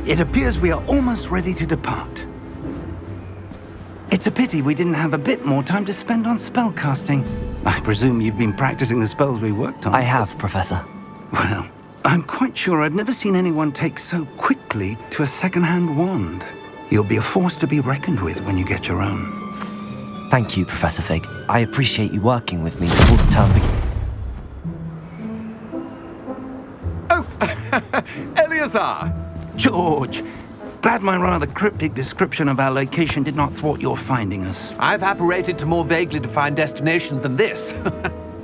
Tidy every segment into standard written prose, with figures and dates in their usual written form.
It appears we are almost ready to depart. It's a pity we didn't have a bit more time to spend on spellcasting. I presume you've been practicing the spells we worked on. I have, Professor. Well, I'm quite sure I've never seen anyone take so quickly to a second-hand wand. You'll be a force to be reckoned with when you get your own. Thank you, Professor Fig. I appreciate you working with me before the term begins. Oh, Eleazar! George! Glad my rather cryptic description of our location did not thwart your finding us. I've apparated to more vaguely defined destinations than this.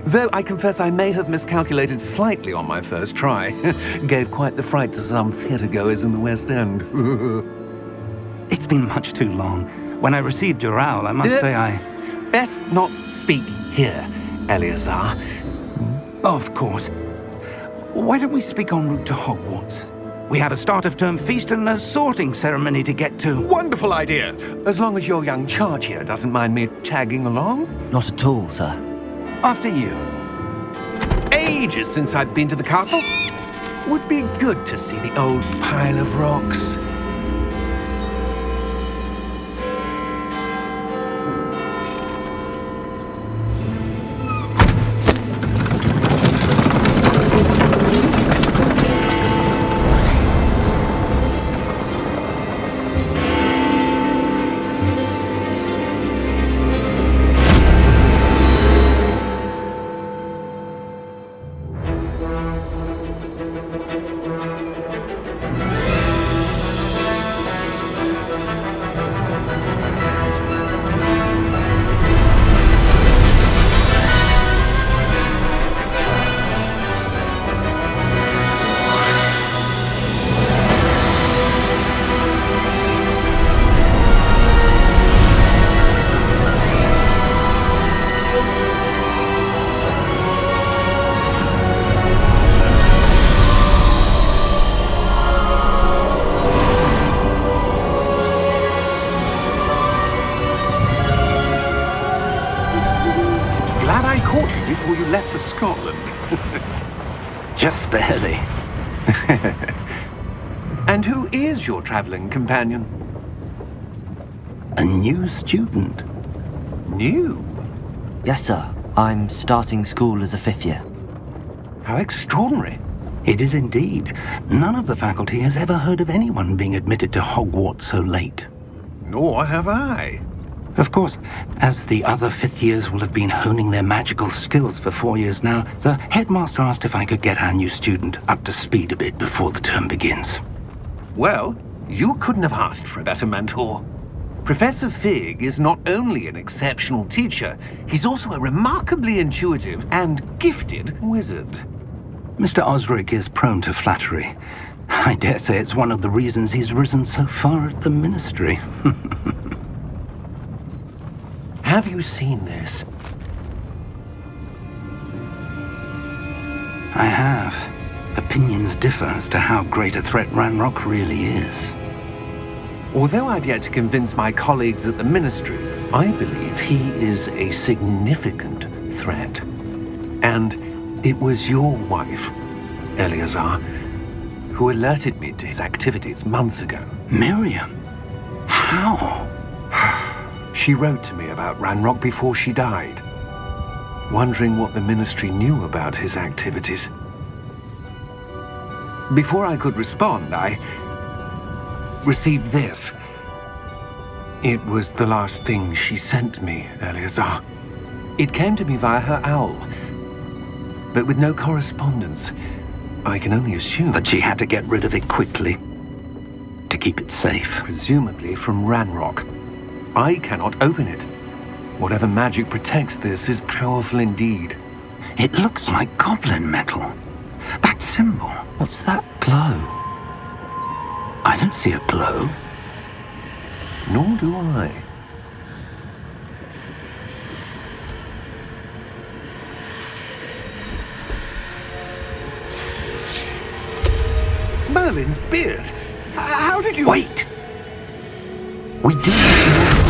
Though I confess I may have miscalculated slightly on my first try. Gave quite the fright to some theatre-goers in the West End. It's been much too long. When I received your owl, I must say I... Best not speak here, Eleazar. Of course. Why don't we speak en route to Hogwarts? We have a start-of-term feast and a sorting ceremony to get to. Wonderful idea! As long as your young charge here doesn't mind me tagging along. Not at all, sir. After you. Ages since I'd been to the castle. Would be good to see the old pile of rocks. Before you left for Scotland. Just barely. And who is your traveling companion? A new student. New? Yes, sir. I'm starting school as a 5th year. How extraordinary. It is indeed. None of the faculty has ever heard of anyone being admitted to Hogwarts so late. Nor have I. Of course, as the other 5th years will have been honing their magical skills for 4 years now, the headmaster asked if I could get our new student up to speed a bit before the term begins. Well, you couldn't have asked for a better mentor. Professor Fig is not only an exceptional teacher, he's also a remarkably intuitive and gifted wizard. Mr. Osric is prone to flattery. I dare say it's one of the reasons he's risen so far at the ministry. Have you seen this? I have. Opinions differ as to how great a threat Ranrock really is. Although I've yet to convince my colleagues at the Ministry, I believe he is a significant threat. And it was your wife, Eleazar, who alerted me to his activities months ago. Miriam? How? She wrote to me about Ranrock before she died, wondering what the Ministry knew about his activities. Before I could respond, I received this. It was the last thing she sent me, Eleazar. It came to me via her owl, but with no correspondence. I can only assume That she had to get rid of it quickly, to keep it safe. presumably from Ranrock. I cannot open it. Whatever magic protects this is powerful indeed. It looks like goblin metal. That symbol. What's that glow? I don't see a glow. Nor do I. Merlin's beard. How did you... Wait! We do need to...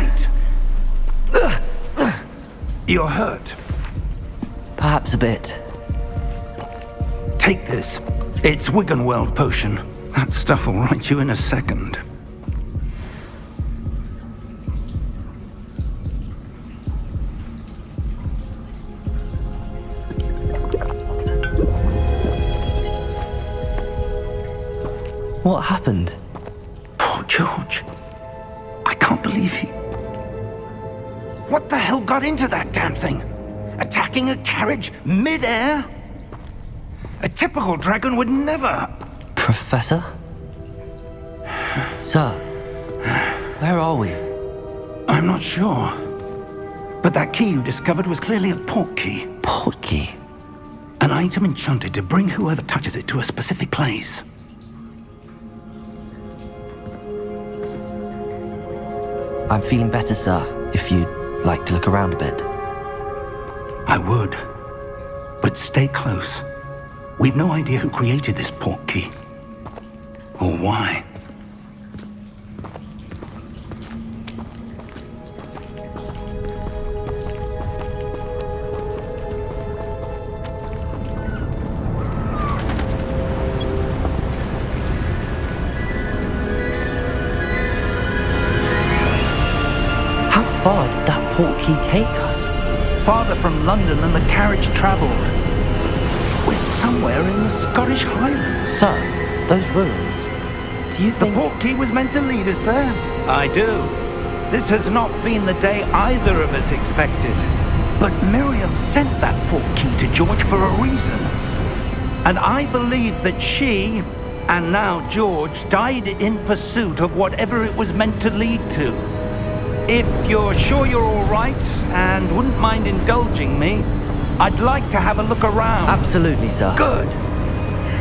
right. You're hurt. Perhaps a bit. Take this. It's Wiggenweld potion. That stuff will right you in a second. What happened? Poor George. I can't believe he... What the hell got into that damn thing? Attacking a carriage mid-air? A typical dragon would never... Professor? Sir, where are we? I'm not sure. But that key you discovered was clearly a port key. Port key? An item enchanted to bring whoever touches it to a specific place. I'm feeling better, sir, if you'd like to look around a bit. I would. But stay close. We've no idea who created this port key. Or why. How far did that port key take us? Farther from London than the carriage travelled. We're somewhere in the Scottish Highlands. Sir, those ruins. Do you The think... port key was meant to lead us there. I do. This has not been the day either of us expected. But Miriam sent that port key to George for a reason. And I believe that she, and now George, died in pursuit of whatever it was meant to lead to. If you're sure you're all right and wouldn't mind indulging me, I'd like to have a look around. Absolutely, sir. Good.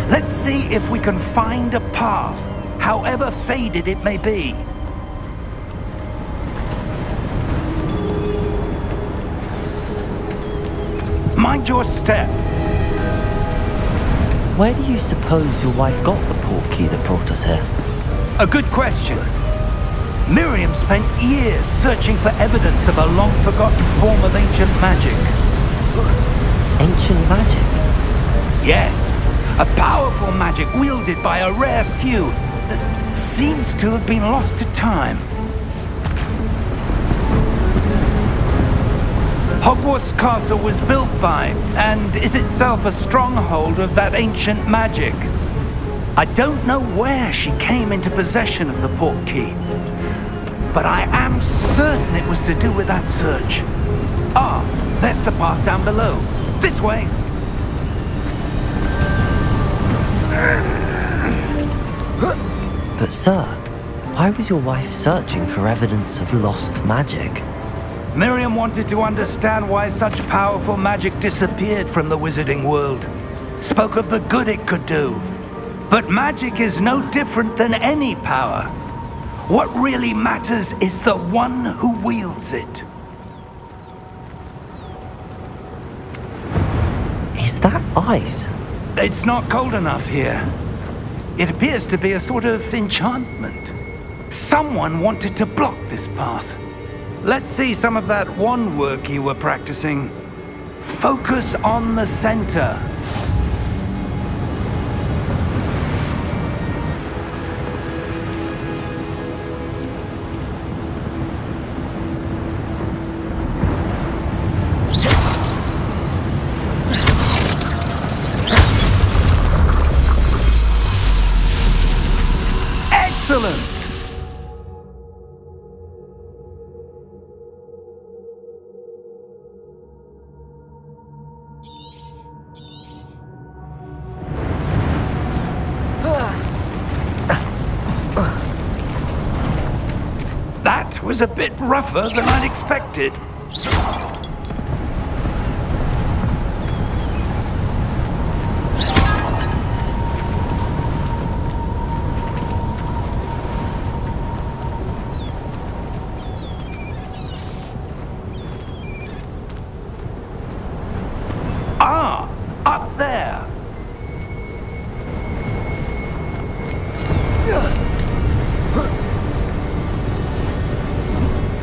Let's see if we can find a path, however faded it may be. Mind your step. Where do you suppose your wife got the port key that brought us here? A good question. Miriam spent years searching for evidence of a long-forgotten form of ancient magic. Ancient magic? Yes, a powerful magic wielded by a rare few that seems to have been lost to time. Hogwarts Castle was built by, and is itself a stronghold of that ancient magic. I don't know where she came into possession of the port key, but I am certain it was to do with that search. Ah, there's the path down below. This way. But sir, why was your wife searching for evidence of lost magic? Miriam wanted to understand why such powerful magic disappeared from the wizarding world. Spoke of the good it could do. But magic is no different than any power. What really matters is the one who wields it. Is that ice? It's not cold enough here. It appears to be a sort of enchantment. Someone wanted to block this path. Let's see some of that wand work you were practicing. Focus on the center. Excellent! That was a bit rougher than I'd expected. Ah, up there.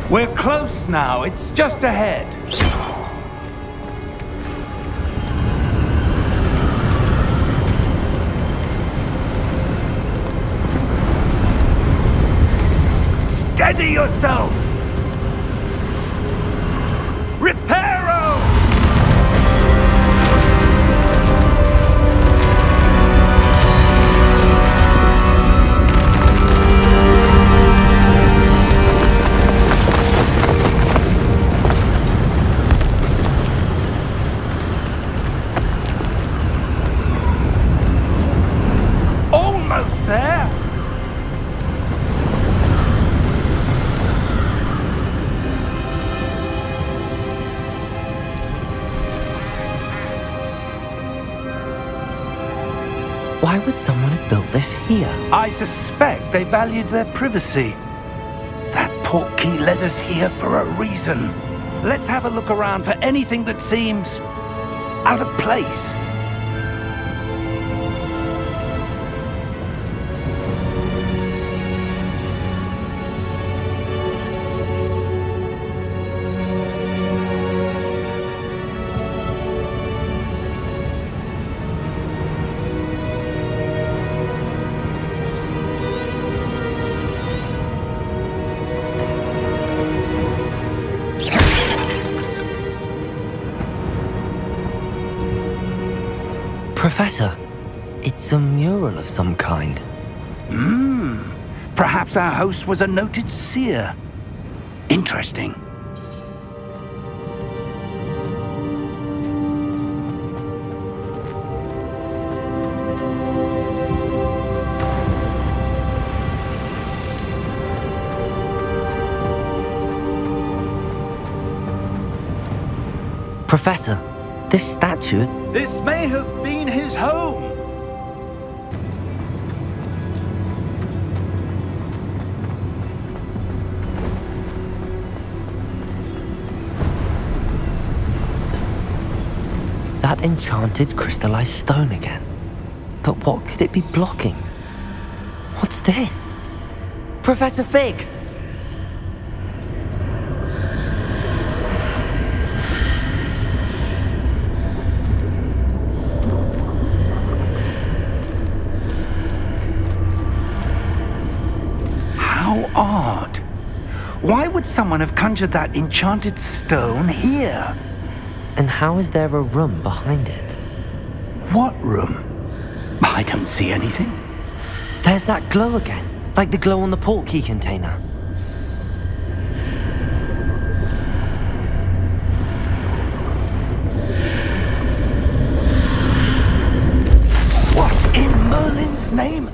We're close now. It's just ahead. Steady yourself! Reparo! Almost there! Why would someone have built this here? I suspect they valued their privacy. That portkey led us here for a reason. Let's have a look around for anything that seems out of place. Professor, it's a mural of some kind. Perhaps our host was a noted seer. Interesting. Professor, this statue... This may have been his home. That enchanted crystallized stone again. But what could it be blocking? What's this? Professor Fig! How odd. Why would someone have conjured that enchanted stone here? And how is there a room behind it? What room? I don't see anything. There's that glow again, like the glow on the portkey container. What in Merlin's name?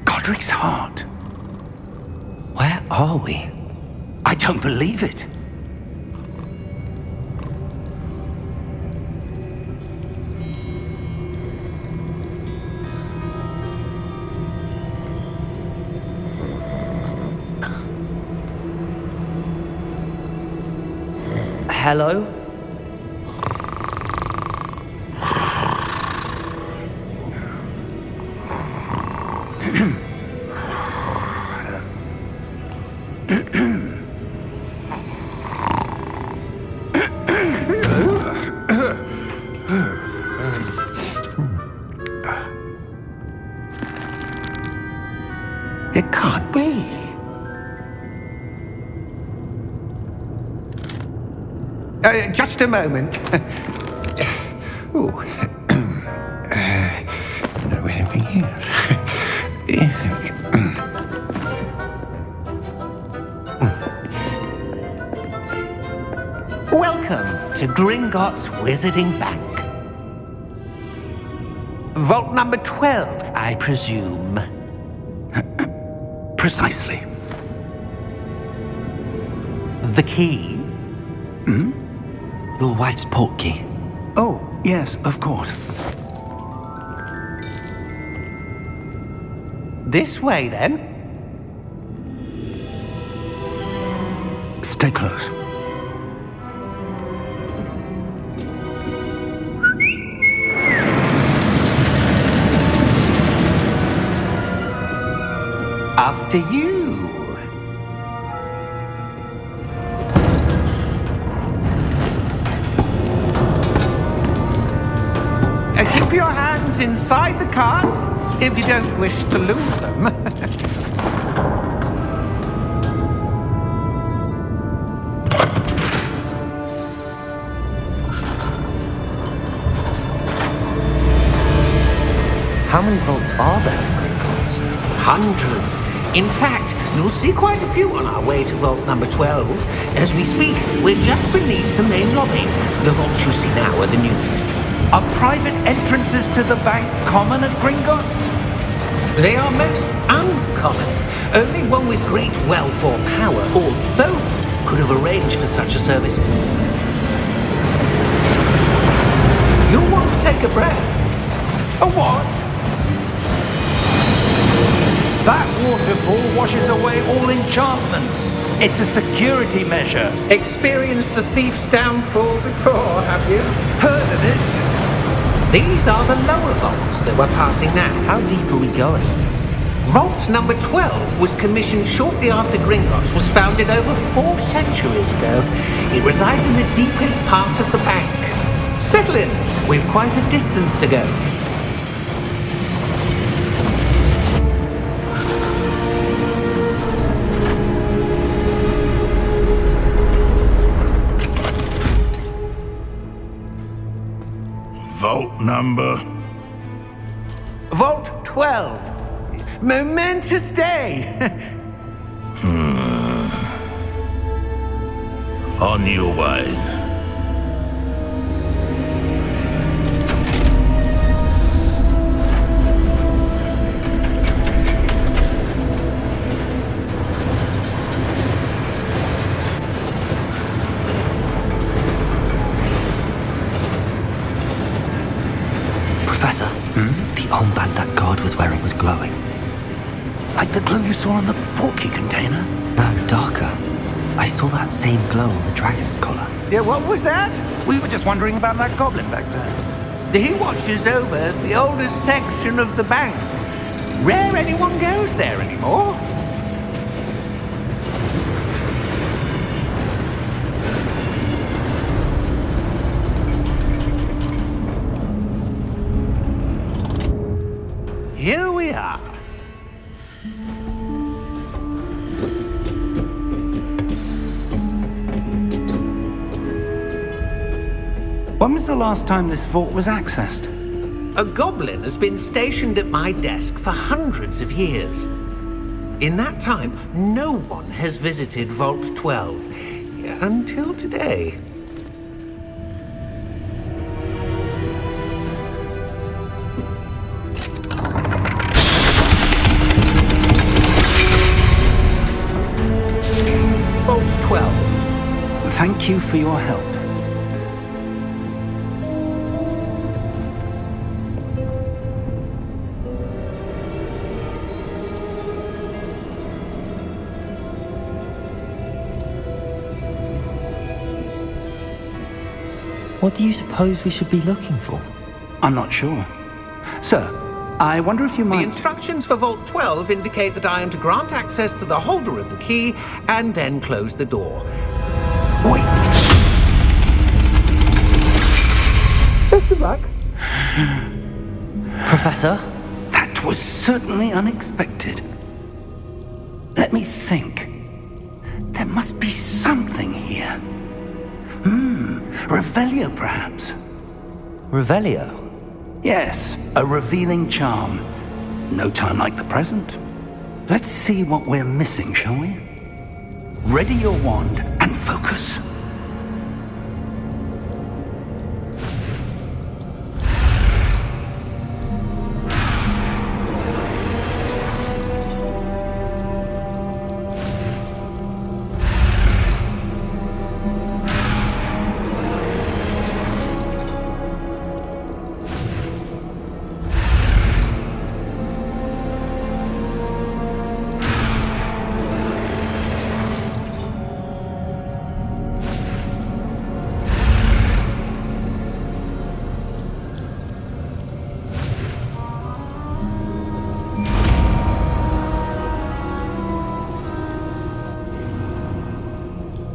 Godric's heart. Where are we? I don't believe it. Hello? It can't be. Just a moment. Oh. No, anything here. Welcome to Gringotts Wizarding Bank. Vault number 12, I presume. Precisely. The key? Your wife's portkey. Oh, yes, of course. This way, then. Stay close. After you. Keep your hands inside the cart if you don't wish to lose them. How many vaults are there in Gringotts? Hundreds. In fact, you'll see quite a few on our way to vault number 12. As we speak, we're just beneath the main lobby. The vaults you see now are the newest. Are private entrances to the bank common at Gringotts? They are most uncommon. Only one with great wealth or power, or both, could have arranged for such a service. You'll want to take a breath. A what? That waterfall washes away all enchantments. It's a security measure. Experienced the thief's downfall before, have you? Heard of it? These are the lower vaults that we're passing now. How deep are we going? Vault number 12 was commissioned shortly after Gringotts was founded over 4 centuries ago. It resides in the deepest part of the bank. Settle in. We've quite a distance to go. Vault number? Vault 12. Momentous day. On your way. Professor, the armband that guard was wearing was glowing. Like the glow you saw on the portkey container? No, darker. I saw that same glow on the dragon's collar. Yeah, what was that? We were just wondering about that goblin back there. He watches over the oldest section of the bank. Rare anyone goes there anymore. Here we are. When was the last time this vault was accessed? A goblin has been stationed at my desk for hundreds of years. In that time, no one has visited Vault 12 until today. Vault 12. Thank you for your help. What do you suppose we should be looking for? I'm not sure. Sir, I wonder if you The might... instructions for Vault 12 indicate that I am to grant access to the holder of the key and then close the door. Wait! Best of luck. Professor? That was certainly unexpected. Let me think. There must be something here. Revelio, perhaps? Revelio? Yes, a revealing charm. No time like the present. Let's see what we're missing, shall we? Ready your wand and focus.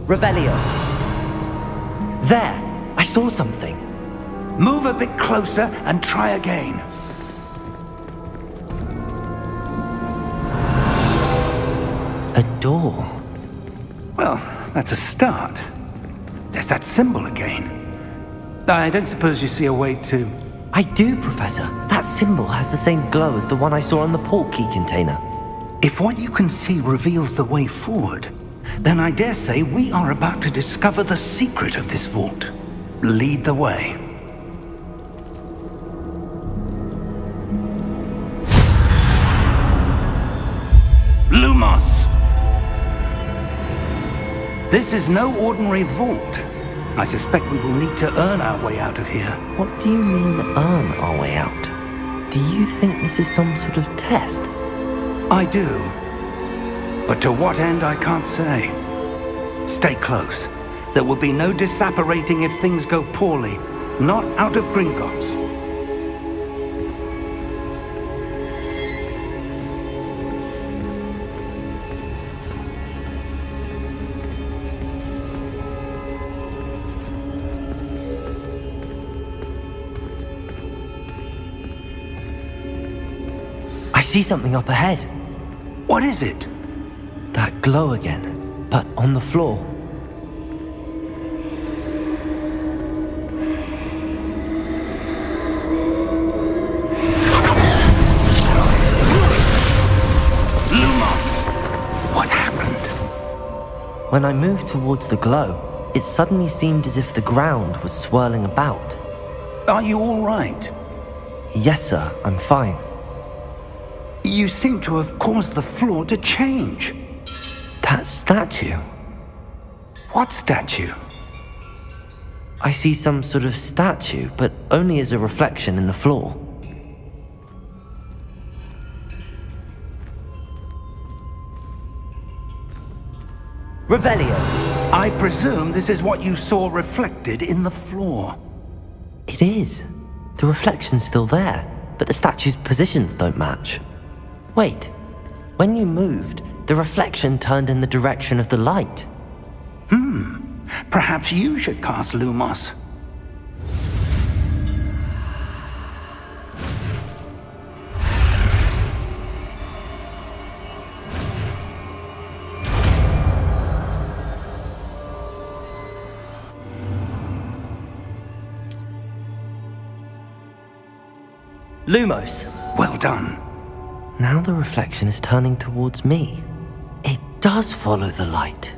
Revelio. There! I saw something. Move a bit closer and try again. A door. Well, that's a start. There's that symbol again. I don't suppose you see a way to... I do, Professor. That symbol has the same glow as the one I saw on the port key container. If what you can see reveals the way forward, then I dare say we are about to discover the secret of this vault. Lead the way. Lumos! This is no ordinary vault. I suspect we will need to earn our way out of here. What do you mean, earn our way out? Do you think this is some sort of test? I do. But to what end, I can't say. Stay close. There will be no disapparating if things go poorly. Not out of Gringotts. I see something up ahead. What is it? That glow again, but on the floor. Lumos! What happened? When I moved towards the glow, it suddenly seemed as if the ground was swirling about. Are you all right? Yes, sir, I'm fine. You seem to have caused the floor to change. That statue. What statue? I see some sort of statue, but only as a reflection in the floor. Revelio. I presume this is what you saw reflected in the floor. It is. The reflection's still there, but the statue's positions don't match. Wait, when you moved, the reflection turned in the direction of the light. Perhaps you should cast Lumos. Lumos. Well done. Now the reflection is turning towards me. It does follow the light.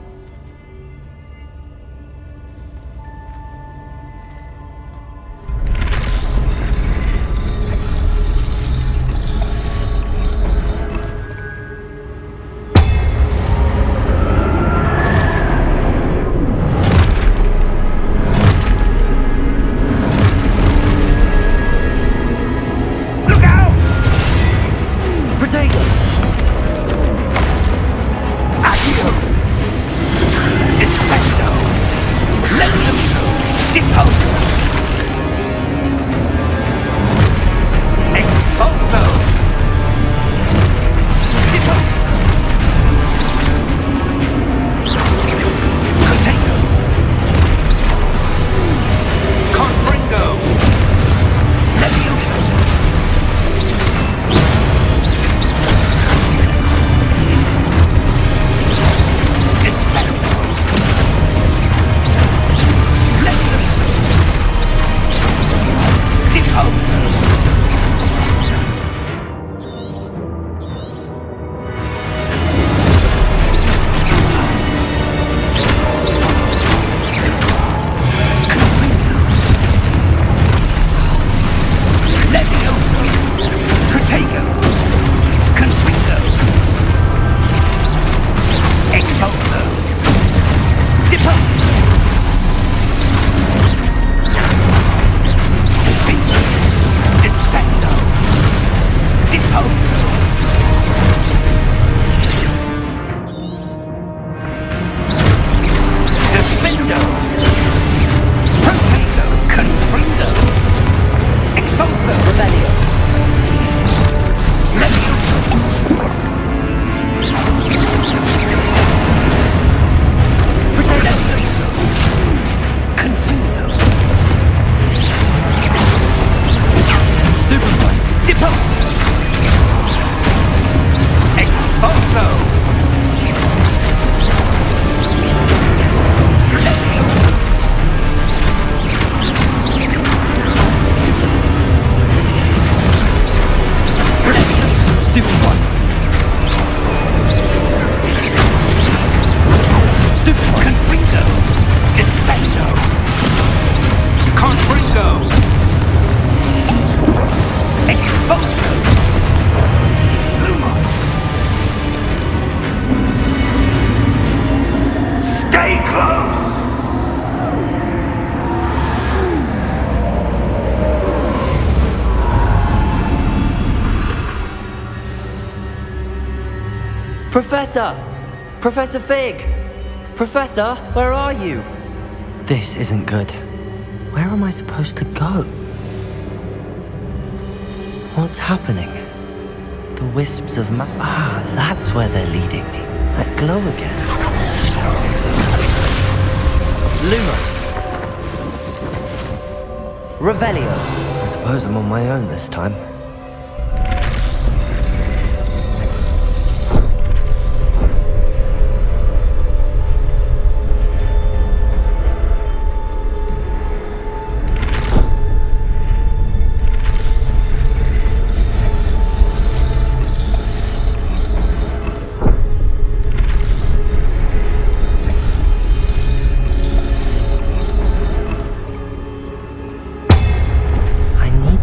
Closer! Lumos! Stay close! Professor! Professor Fig! Professor, where are you? This isn't good. Where am I supposed to go? What's happening? The wisps of that's where they're leading me. That glow again. Lumos! Revelio! I suppose I'm on my own this time.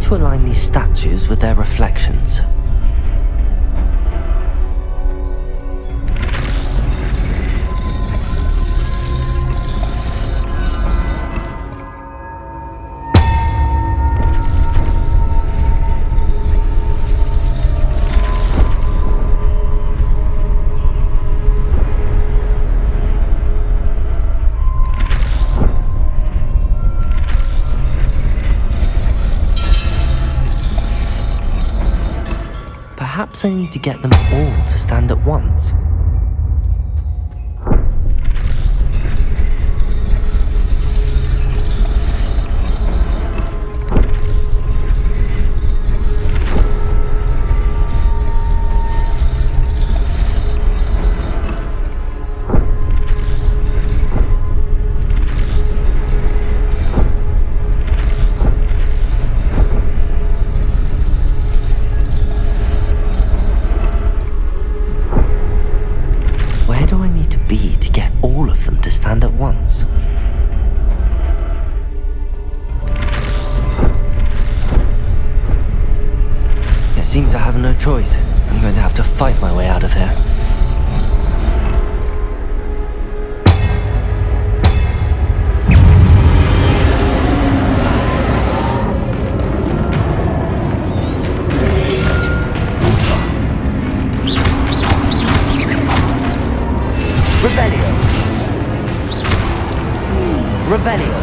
To align these statues with their reflections. Perhaps I need to get them all to stand at once. Stand at once. It seems I have no choice. I'm going to have to fight my way out of here. Revelio.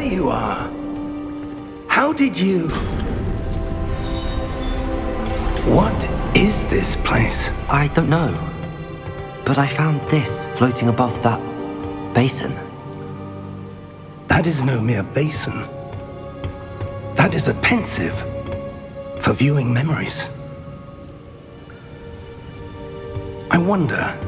there you are. How did you... What is this place? I don't know. But I found this floating above that basin. That is no mere basin. That is a pensive for viewing memories. I wonder...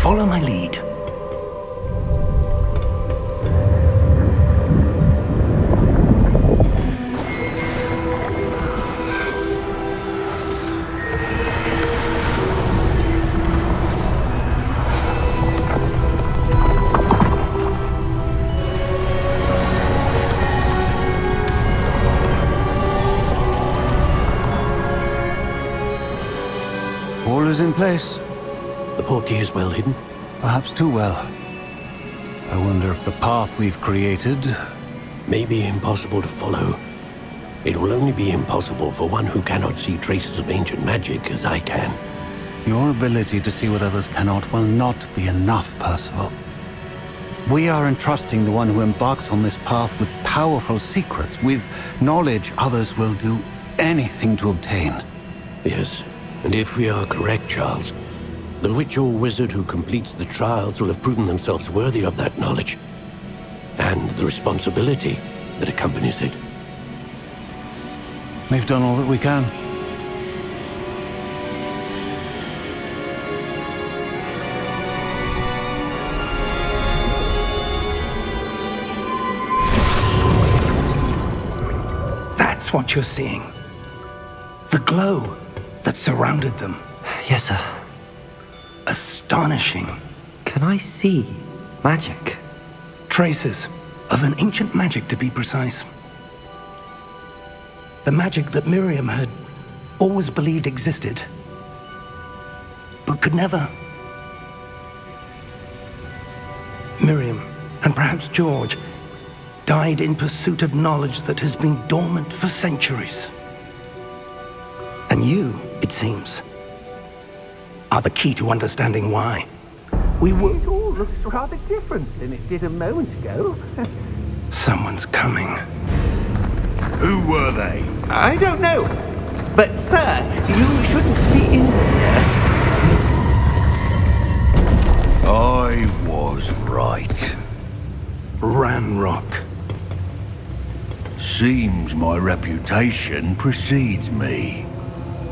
Follow my lead. All is in place. The portkey is well hidden. Perhaps too well. I wonder if the path we've created... May be impossible to follow. It will only be impossible for one who cannot see traces of ancient magic as I can. Your ability to see what others cannot will not be enough, Percival. We are entrusting the one who embarks on this path with powerful secrets, with knowledge others will do anything to obtain. Yes, and if we are correct, Charles, the witch or wizard who completes the trials will have proven themselves worthy of that knowledge, and the responsibility that accompanies it. We've done all that we can. That's what you're seeing. The glow that surrounded them. Yes, sir. Astonishing. Can I see magic? Traces of an ancient magic, to be precise. The magic that Miriam had always believed existed, but could never. Miriam, and perhaps George, died in pursuit of knowledge that has been dormant for centuries. And you, it seems, are the key to understanding why. We were... It all looks rather different than it did a moment ago. Someone's coming. Who were they? I don't know. But, sir, you shouldn't be in here. I was right. Ranrock. Seems my reputation precedes me.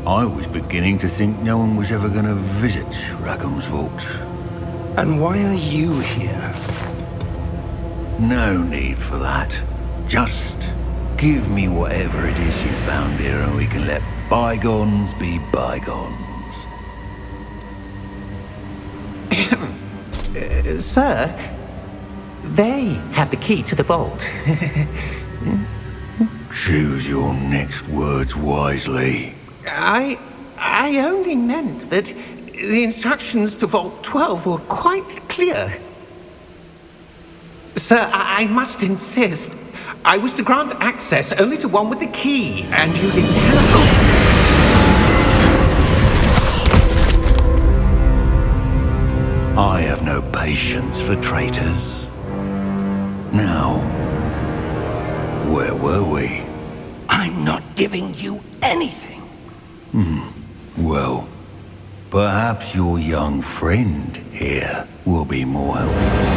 I was beginning to think no one was ever going to visit Rackham's vault. And why are you here? No need for that. Just give me whatever it is you found here and we can let bygones be bygones. Sir, they have the key to the vault. Choose your next words wisely. I only meant that the instructions to Vault 12 were quite clear. Sir, I must insist. I was to grant access only to one with the key, and you didn't have... I have no patience for traitors. Now, where were we? I'm not giving you anything. Well, perhaps your young friend here will be more helpful.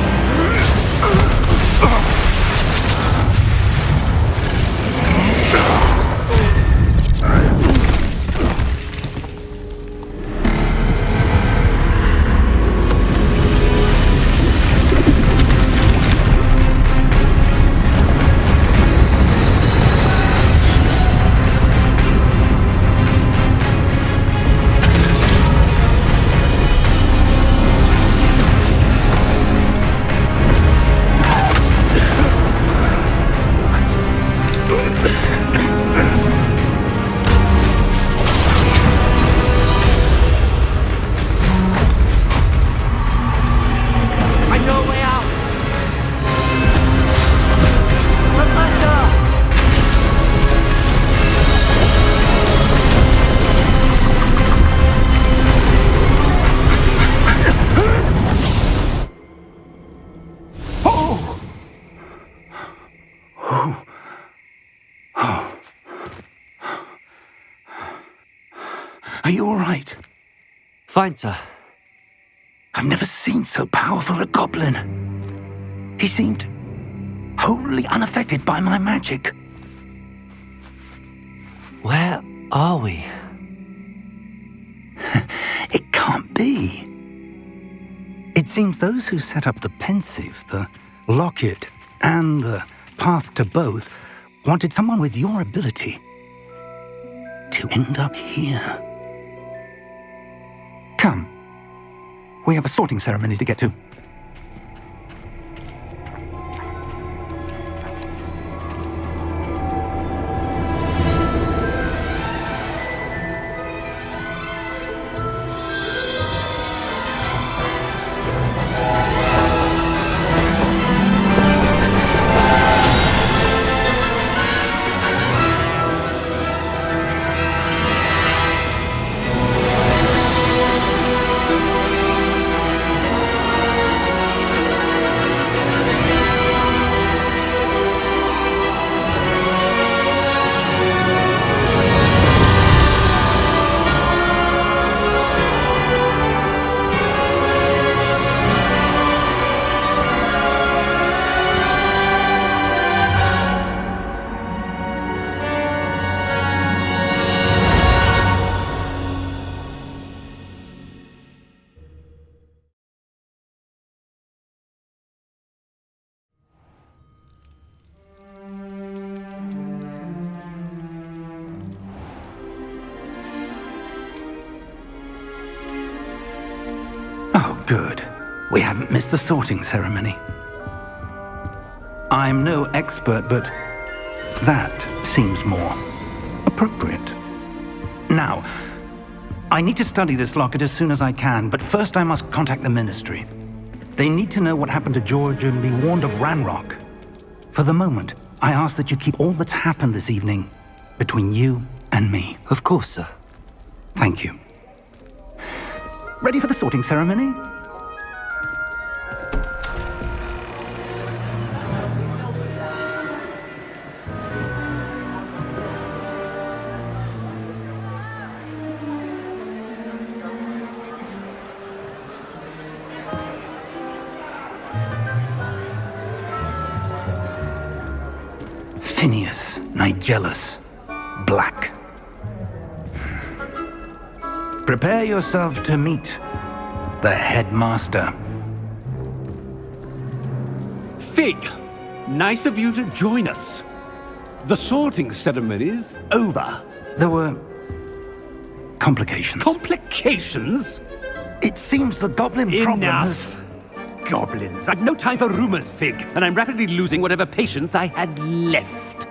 Are you all right? Fine, sir. I've never seen so powerful a goblin. He seemed wholly unaffected by my magic. Where are we? It can't be. It seems those who set up the pensive, the locket, and the path to both wanted someone with your ability to end up here. Come. We have a sorting ceremony to get to. Oh, good. We haven't missed the sorting ceremony. I'm no expert, but that seems more appropriate. Now, I need to study this locket as soon as I can, but first I must contact the Ministry. They need to know what happened to George and be warned of Ranrock. For the moment, I ask that you keep all that's happened this evening between you and me. Of course, sir. Thank you. Ready for the sorting ceremony? Phineas Nigellus Black. Prepare yourself to meet the headmaster. Fig, nice of you to join us. The sorting ceremony's over. There were complications. Complications? It seems the goblin problem has... Enough! Goblins. I've no time for rumors, Fig, and I'm rapidly losing whatever patience I had left.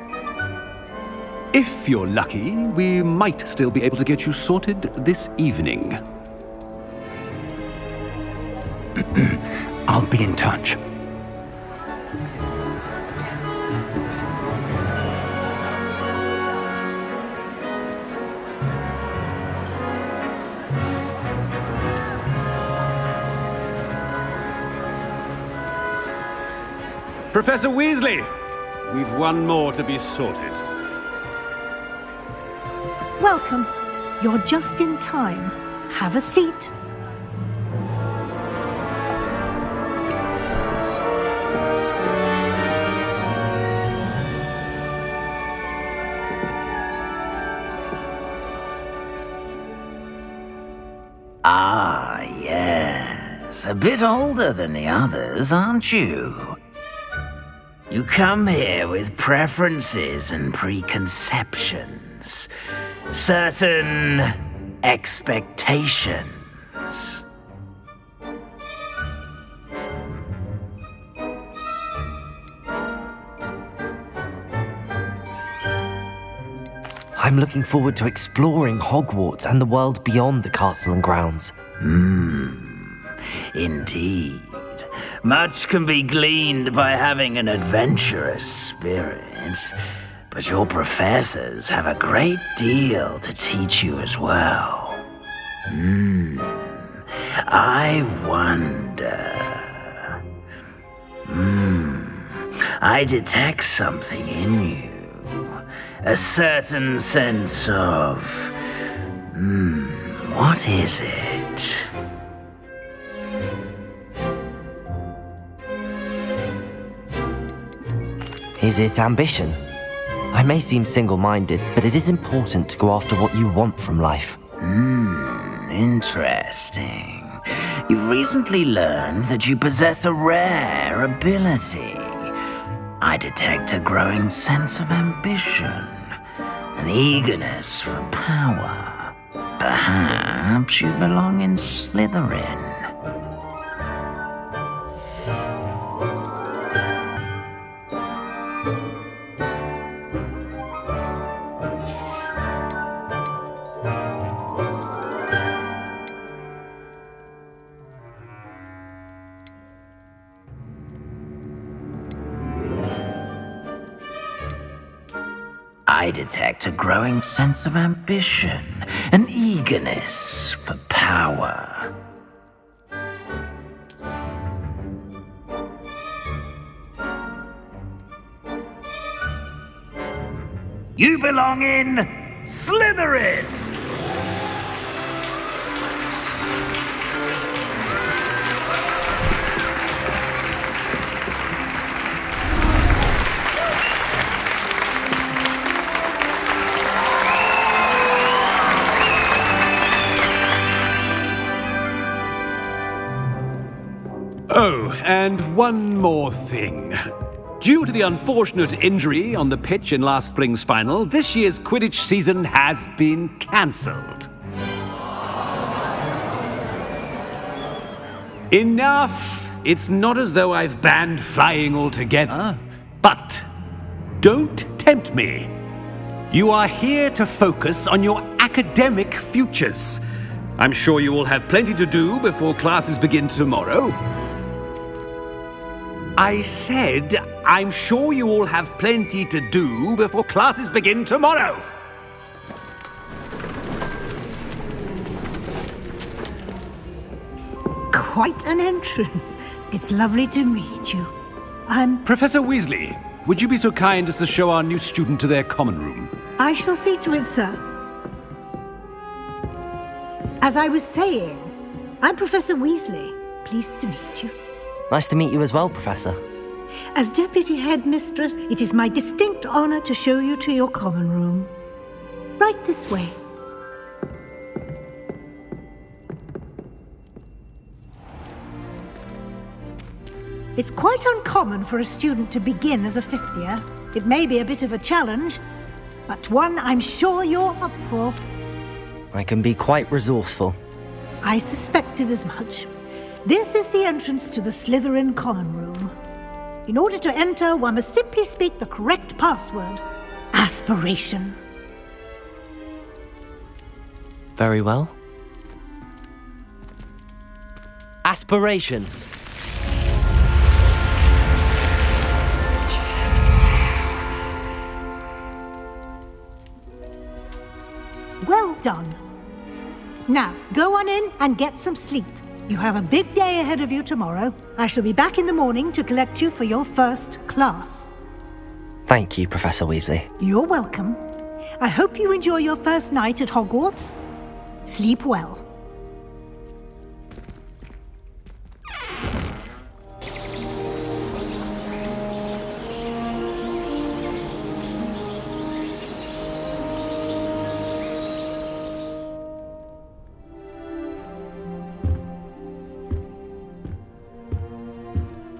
If you're lucky, we might still be able to get you sorted this evening. I'll be in touch. Professor Weasley, we've one more to be sorted. Welcome. You're just in time. Have a seat. Ah, yes. A bit older than the others, aren't you? You come here with preferences and preconceptions. Certain expectations. I'm looking forward to exploring Hogwarts and the world beyond the castle and grounds. Indeed. Much can be gleaned by having an adventurous spirit, but your professors have a great deal to teach you as well. I wonder... I detect something in you. A certain sense of... What is it? Is it ambition? I may seem single-minded, but it is important to go after what you want from life. Interesting. You've recently learned that you possess a rare ability. I detect a growing sense of ambition, an eagerness for power. Perhaps you belong in Slytherin. I detect a growing sense of ambition, an eagerness for power. You belong in Slytherin! Oh, and one more thing. Due to the unfortunate injury on the pitch in last spring's final, this year's Quidditch season has been cancelled. Enough! It's not as though I've banned flying altogether. But don't tempt me. You are here to focus on your academic futures. I'm sure you will have plenty to do before classes begin tomorrow. I said, I'm sure you all have plenty to do before classes begin tomorrow. Quite an entrance. It's lovely to meet you. Professor Weasley, would you be so kind as to show our new student to their common room? I shall see to it, sir. As I was saying, I'm Professor Weasley. Pleased to meet you. Nice to meet you as well, Professor. As Deputy Headmistress, it is my distinct honor to show you to your common room. Right this way. It's quite uncommon for a student to begin as a fifth year. It may be a bit of a challenge, but one I'm sure you're up for. I can be quite resourceful. I suspected as much. This is the entrance to the Slytherin common room. In order to enter, one must simply speak the correct password. Aspiration. Very well. Aspiration. Well done. Now, go on in and get some sleep. You have a big day ahead of you tomorrow. I shall be back in the morning to collect you for your first class. Thank you, Professor Weasley. You're welcome. I hope you enjoy your first night at Hogwarts. Sleep well.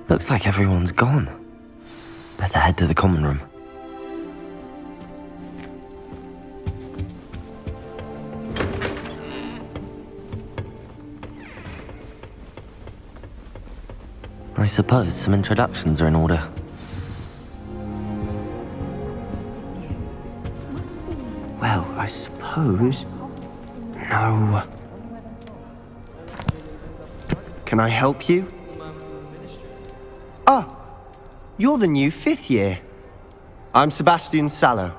Looks like everyone's gone. Better head to the common room. I suppose some introductions are in order. Well, I suppose... No. Can I help you? Oh, you're the new fifth year. I'm Sebastian Sallow.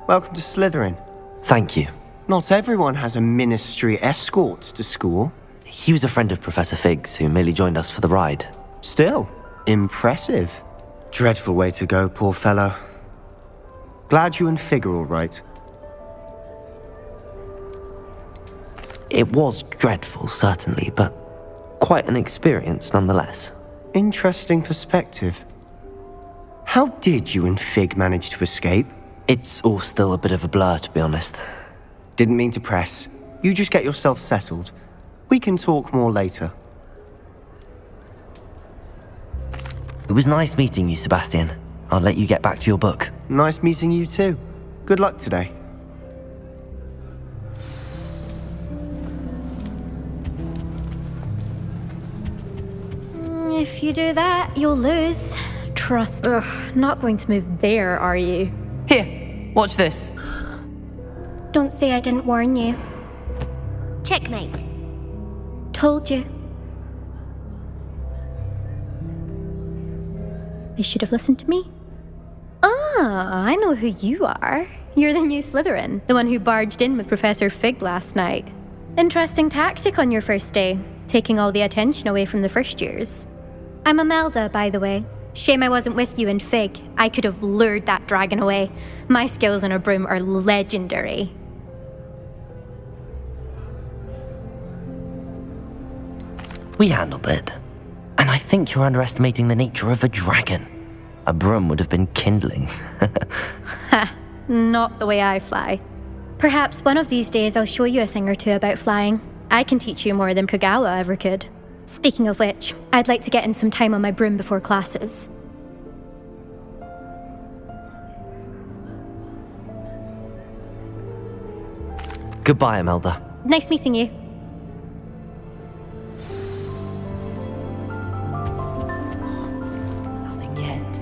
Welcome to Slytherin. Thank you. Not everyone has a ministry escort to school. He was a friend of Professor Fig's who merely joined us for the ride. Still, impressive. Dreadful way to go, poor fellow. Glad you and Fig are all right. It was dreadful, certainly, but quite an experience nonetheless. Interesting perspective. How did you and Fig manage to escape? It's all still a bit of a blur, to be honest. Didn't mean to press. You just get yourself settled. We can talk more later. It was nice meeting you, Sebastian. I'll let you get back to your book. Nice meeting you too. Good luck today. If you do that, you'll lose. Trust. Ugh, not going to move there, are you? Here, watch this. Don't say I didn't warn you. Checkmate. Told you. They should have listened to me. Ah, I know who you are. You're the new Slytherin, the one who barged in with Professor Fig last night. Interesting tactic on your first day, taking all the attention away from the first years. I'm Imelda, by the way. Shame I wasn't with you in Fig. I could have lured that dragon away. My skills on a broom are legendary. We handled it. And I think you're underestimating the nature of a dragon. A broom would have been kindling. Ha, not the way I fly. Perhaps one of these days I'll show you a thing or two about flying. I can teach you more than Kagawa ever could. Speaking of which, I'd like to get in some time on my broom before classes. Goodbye, Imelda. Nice meeting you. Nothing yet.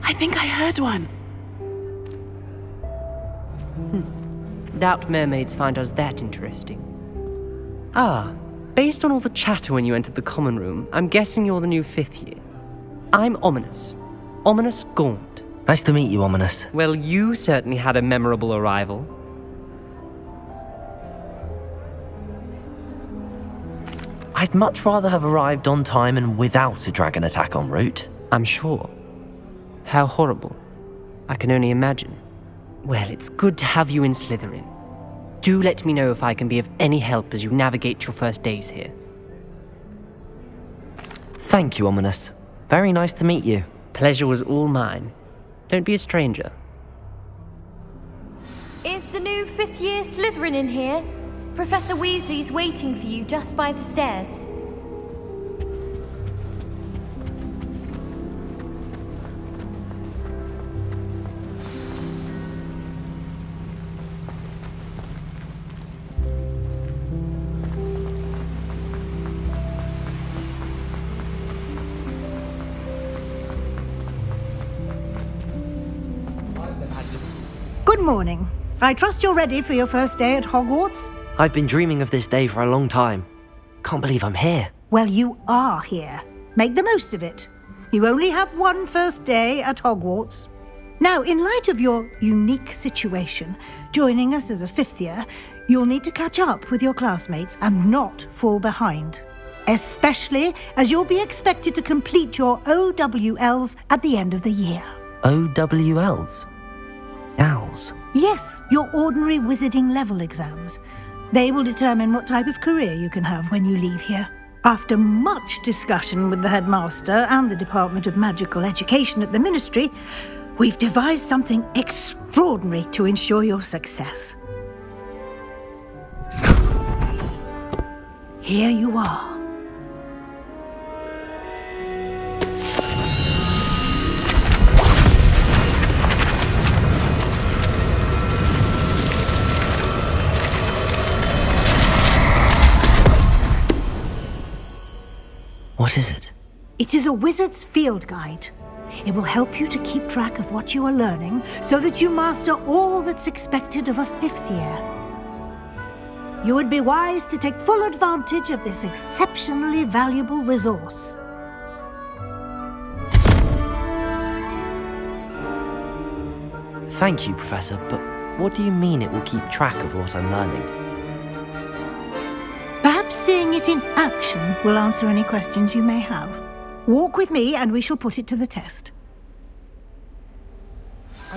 I think I heard one. Doubt mermaids find us that interesting. Ah, based on all the chatter when you entered the common room, I'm guessing you're the new 5th year. I'm Ominous. Ominous Gaunt. Nice to meet you, Ominous. Well, you certainly had a memorable arrival. I'd much rather have arrived on time and without a dragon attack en route. I'm sure. How horrible. I can only imagine. Well, it's good to have you in Slytherin. Do let me know if I can be of any help as you navigate your first days here. Thank you, Ominous. Very nice to meet you. Pleasure was all mine. Don't be a stranger. Is the new 5th year Slytherin in here? Professor Weasley's waiting for you just by the stairs. Good morning. I trust you're ready for your first day at Hogwarts? I've been dreaming of this day for a long time. Can't believe I'm here. Well, you are here. Make the most of it. You only have one first day at Hogwarts. Now, in light of your unique situation, joining us as a 5th year, you'll need to catch up with your classmates and not fall behind. Especially as you'll be expected to complete your OWLs at the end of the year. OWLs? Owls? Yes, your ordinary wizarding level exams. They will determine what type of career you can have when you leave here. After much discussion with the headmaster and the Department of Magical Education at the Ministry, we've devised something extraordinary to ensure your success. Here you are. What is it? It is a wizard's field guide. It will help you to keep track of what you are learning so that you master all that's expected of a 5th year. You would be wise to take full advantage of this exceptionally valuable resource. Thank you, Professor, but what do you mean it will keep track of what I'm learning? Perhaps seeing it in action will answer any questions you may have. Walk with me and we shall put it to the test.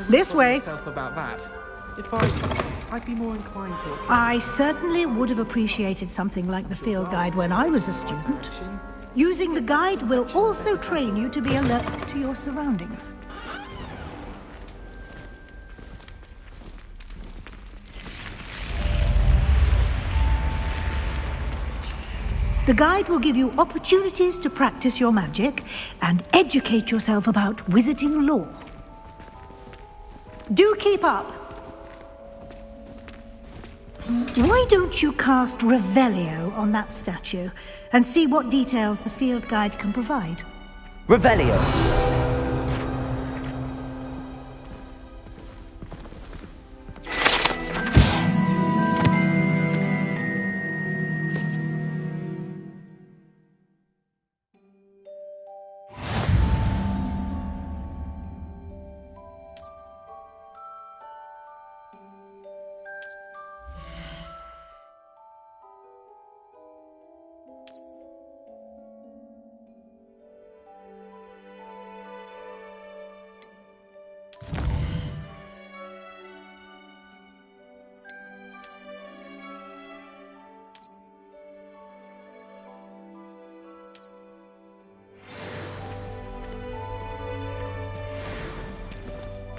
This way. About that. I'd be more inclined to... I certainly would have appreciated something like the field guide when I was a student. Using the guide will also train you to be alert to your surroundings. The guide will give you opportunities to practice your magic and educate yourself about wizarding lore. Do keep up! Why don't you cast Revelio on that statue and see what details the field guide can provide? Revelio!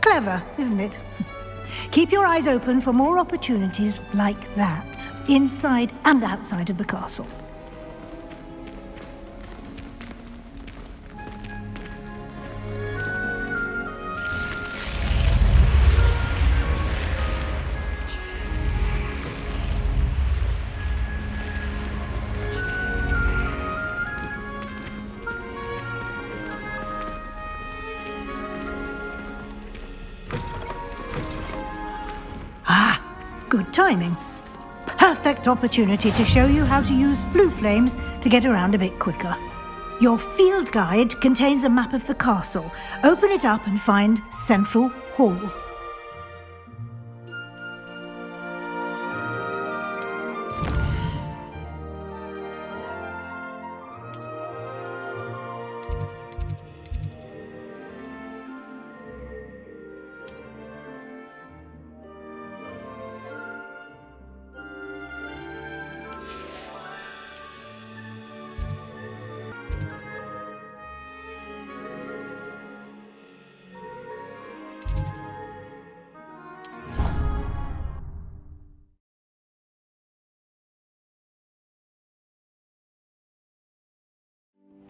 Clever, isn't it? Keep your eyes open for more opportunities like that, inside and outside of the castle. Good timing. Perfect opportunity to show you how to use flue flames to get around a bit quicker. Your field guide contains a map of the castle. Open it up and find Central Hall.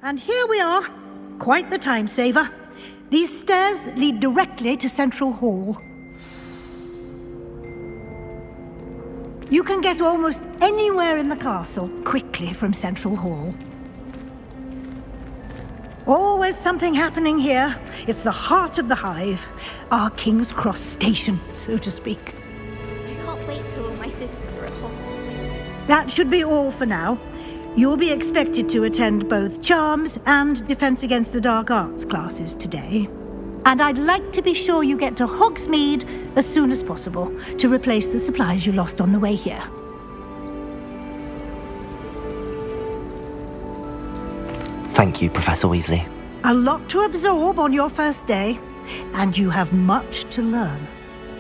And here we are. Quite the time saver. These stairs lead directly to Central Hall. You can get almost anywhere in the castle quickly from Central Hall. Always something happening here. It's the heart of the hive. Our King's Cross station, so to speak. I can't wait till all my sisters are at Hogwarts. That should be all for now. You'll be expected to attend both Charms and Defense Against the Dark Arts classes today. And I'd like to be sure you get to Hogsmeade as soon as possible to replace the supplies you lost on the way here. Thank you, Professor Weasley. A lot to absorb on your first day, and you have much to learn.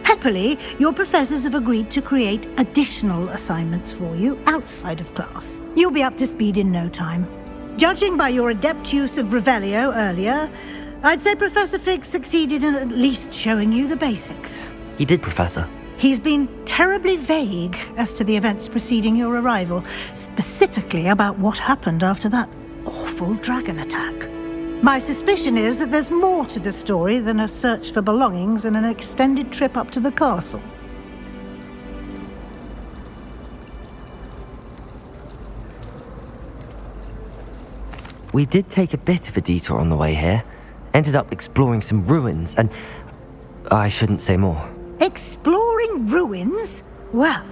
Happily, your professors have agreed to create additional assignments for you outside of class. You'll be up to speed in no time. Judging by your adept use of Revelio earlier, I'd say Professor Fig succeeded in at least showing you the basics. He did, Professor. He's been terribly vague as to the events preceding your arrival, specifically about what happened after that awful dragon attack. My suspicion is that there's more to the story than a search for belongings and an extended trip up to the castle. We did take a bit of a detour on the way here. Ended up exploring some ruins and... I shouldn't say more. Exploring ruins? Well,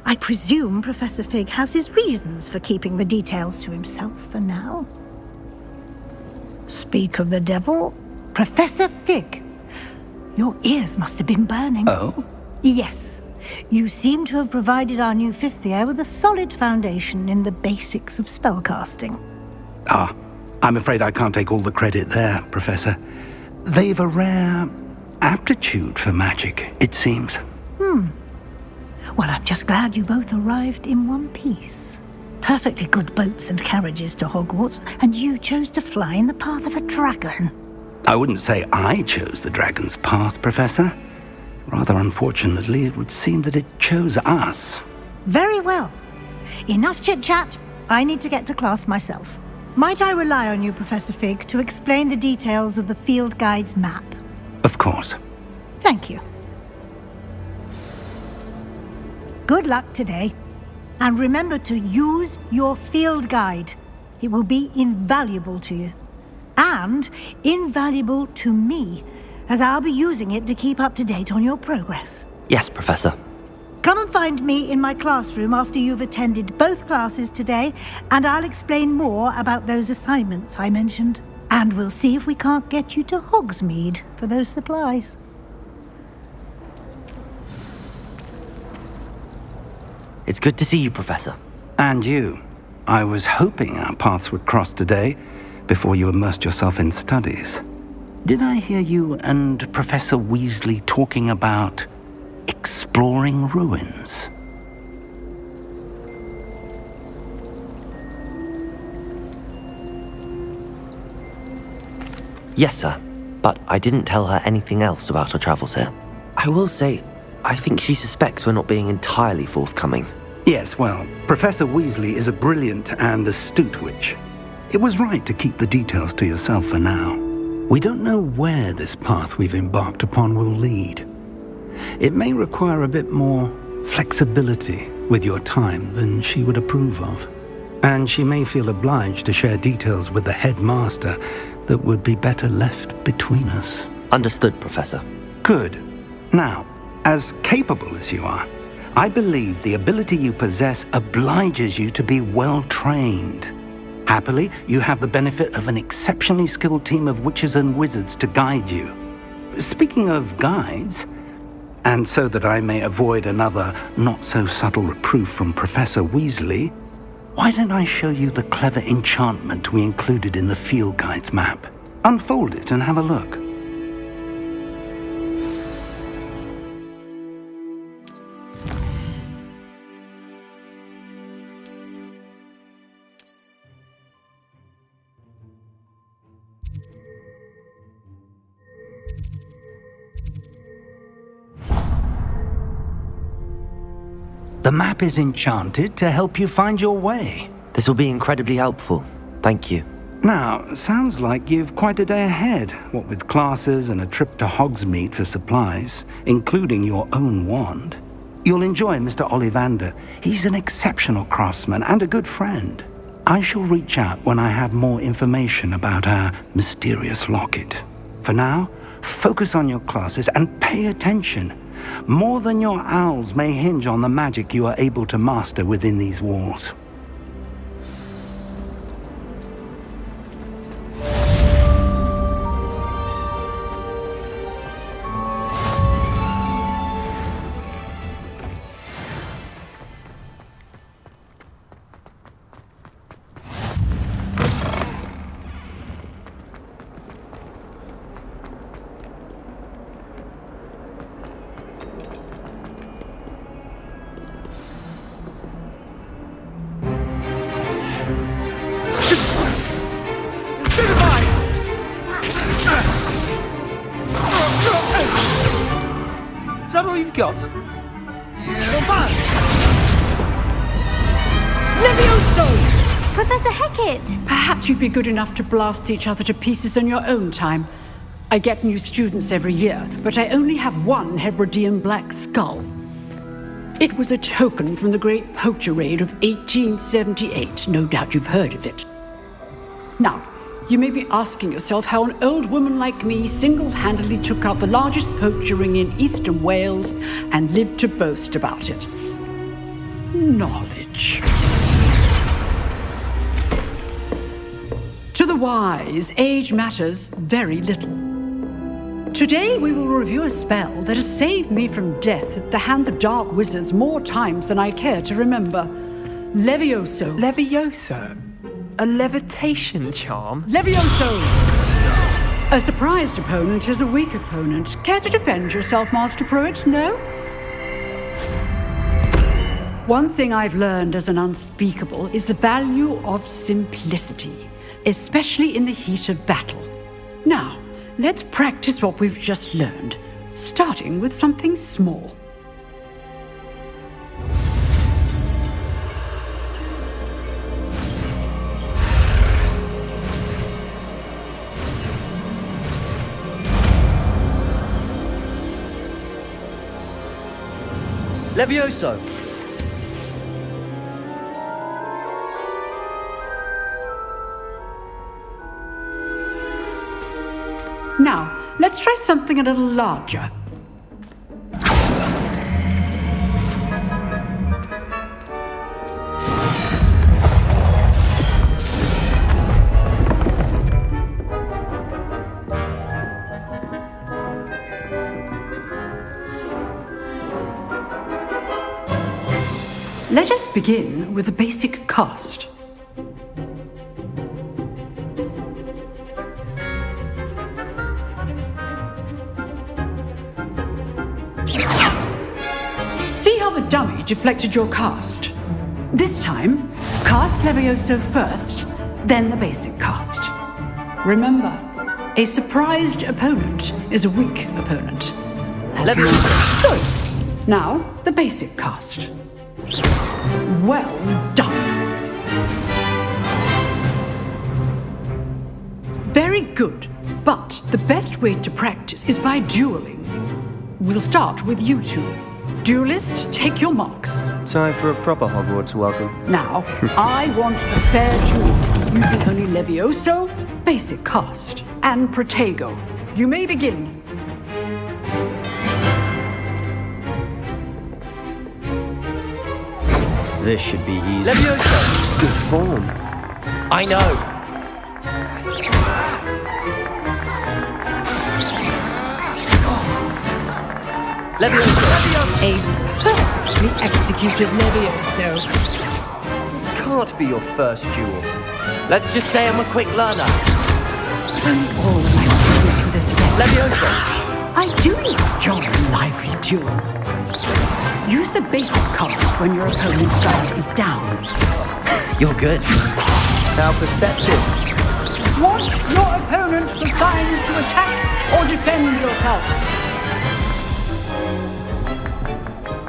I presume Professor Fig has his reasons for keeping the details to himself for now. Speak of the devil, Professor Fig. Your ears must have been burning. Oh? Yes. You seem to have provided our new fifth year with a solid foundation in the basics of spellcasting. Ah, I'm afraid I can't take all the credit there, Professor. They've a rare aptitude for magic, it seems. Well, I'm just glad you both arrived in one piece. Perfectly good boats and carriages to Hogwarts, and you chose to fly in the path of a dragon. I wouldn't say I chose the dragon's path, Professor. Rather unfortunately, it would seem that it chose us. Very well. Enough chit-chat. I need to get to class myself. Might I rely on you, Professor Fig, to explain the details of the field guide's map? Of course. Thank you. Good luck today. And remember to use your field guide. It will be invaluable to you. And invaluable to me, as I'll be using it to keep up to date on your progress. Yes, Professor. Come and find me in my classroom after you've attended both classes today, and I'll explain more about those assignments I mentioned. And we'll see if we can't get you to Hogsmeade for those supplies. It's good to see you, Professor. And you. I was hoping our paths would cross today, before you immersed yourself in studies. Did I hear you and Professor Weasley talking about exploring ruins? Yes, sir. But I didn't tell her anything else about our travels here. I will say, I think she suspects we're not being entirely forthcoming. Yes, well, Professor Weasley is a brilliant and astute witch. It was right to keep the details to yourself for now. We don't know where this path we've embarked upon will lead. It may require a bit more flexibility with your time than she would approve of. And she may feel obliged to share details with the headmaster that would be better left between us. Understood, Professor. Good. Now, as capable as you are, I believe the ability you possess obliges you to be well trained. Happily, you have the benefit of an exceptionally skilled team of witches and wizards to guide you. Speaking of guides, and so that I may avoid another not-so-subtle reproof from Professor Weasley, why don't I show you the clever enchantment we included in the field guide's map? Unfold it and have a look. The map is enchanted to help you find your way. This will be incredibly helpful. Thank you. Now, sounds like you've quite a day ahead, what with classes and a trip to Hogsmeade for supplies, including your own wand. You'll enjoy Mr. Ollivander. He's an exceptional craftsman and a good friend. I shall reach out when I have more information about our mysterious locket. For now, focus on your classes and pay attention. More than your owls may hinge on the magic you are able to master within these walls. Is that all you've got? Levioso! Professor Hecat! Perhaps you'd be good enough to blast each other to pieces in your own time. I get new students every year, but I only have one Hebridean black skull. It was a token from the Great Poacher Raid of 1878. No doubt you've heard of it. Now, you may be asking yourself how an old woman like me single-handedly took out the largest poacher ring in eastern Wales and lived to boast about it. Knowledge. To the wise, age matters very little. Today we will review a spell that has saved me from death at the hands of dark wizards more times than I care to remember. Levioso. Levioso? A levitation charm? Levioso! A surprised opponent is a weak opponent. Care to defend yourself, Master Pruitt? No? One thing I've learned as an unspeakable is the value of simplicity, especially in the heat of battle. Now, let's practice what we've just learned, starting with something small. Levioso! Now, let's try something a little larger. Let us begin with the basic cast. See how the dummy deflected your cast? This time, cast Levioso first, then the basic cast. Remember, a surprised opponent is a weak opponent. Levioso! Good. Now, the basic cast. Well done. Very good, but the best way to practice is by dueling. We'll start with you two. Duelists, take your marks. Time for a proper Hogwarts welcome. Now, I want a fair duel, using only Levioso, basic cast, and Protego. You may begin. This should be easy. Levioso! Good form. I know. Levioso! A perfectly executed Levioso. Can't be your first duel. Let's just say I'm a quick learner. Spend all of my experience with this again. Levioso! I do enjoy a lively duel. Use the basic cast when your opponent's die is down. You're good. How perceptive. Watch your opponent for signs to attack or defend yourself.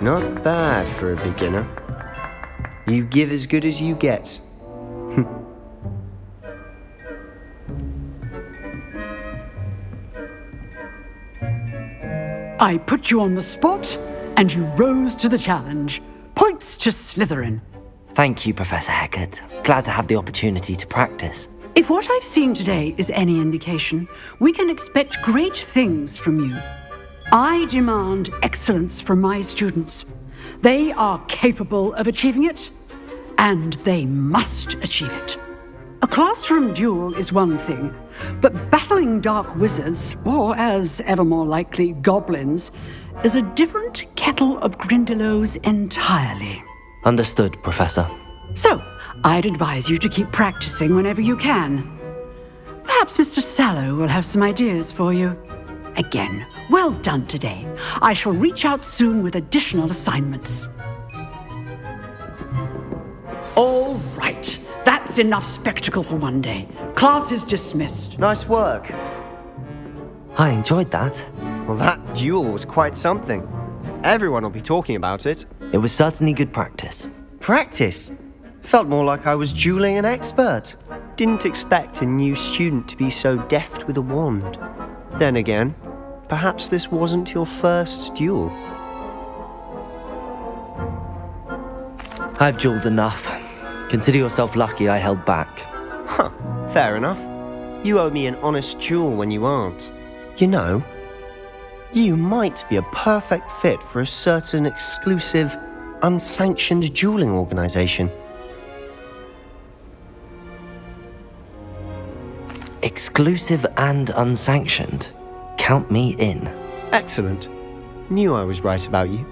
Not bad for a beginner. You give as good as you get. I put you on the spot, and you rose to the challenge. Points to Slytherin. Thank you, Professor Hecat. Glad to have the opportunity to practice. If what I've seen today is any indication, we can expect great things from you. I demand excellence from my students. They are capable of achieving it, and they must achieve it. A classroom duel is one thing, but battling dark wizards, or as ever more likely, goblins, is a different kettle of Grindylows entirely. Understood, Professor. So, I'd advise you to keep practicing whenever you can. Perhaps Mr. Sallow will have some ideas for you. Again, well done today. I shall reach out soon with additional assignments. All right. That's enough spectacle for one day. Class is dismissed. Nice work. I enjoyed that. Well, that duel was quite something. Everyone will be talking about it. It was certainly good practice. Practice? Felt more like I was dueling an expert. Didn't expect a new student to be so deft with a wand. Then again, perhaps this wasn't your first duel. I've dueled enough. Consider yourself lucky I held back. Huh, fair enough. You owe me an honest duel when you aren't. You know, you might be a perfect fit for a certain exclusive, unsanctioned dueling organization. Exclusive and unsanctioned. Count me in. Excellent. Knew I was right about you.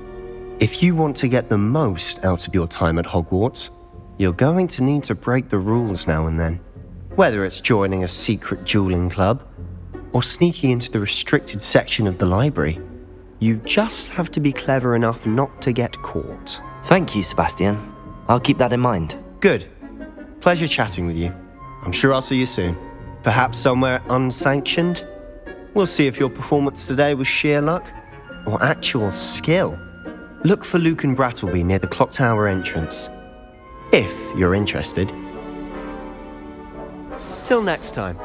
If you want to get the most out of your time at Hogwarts, you're going to need to break the rules now and then. Whether it's joining a secret dueling club, or sneaking into the restricted section of the library, you just have to be clever enough not to get caught. Thank you, Sebastian. I'll keep that in mind. Good. Pleasure chatting with you. I'm sure I'll see you soon. Perhaps somewhere unsanctioned? We'll see if your performance today was sheer luck or actual skill. Look for Luke and Brattleby near the clock tower entrance. If you're interested. Till next time.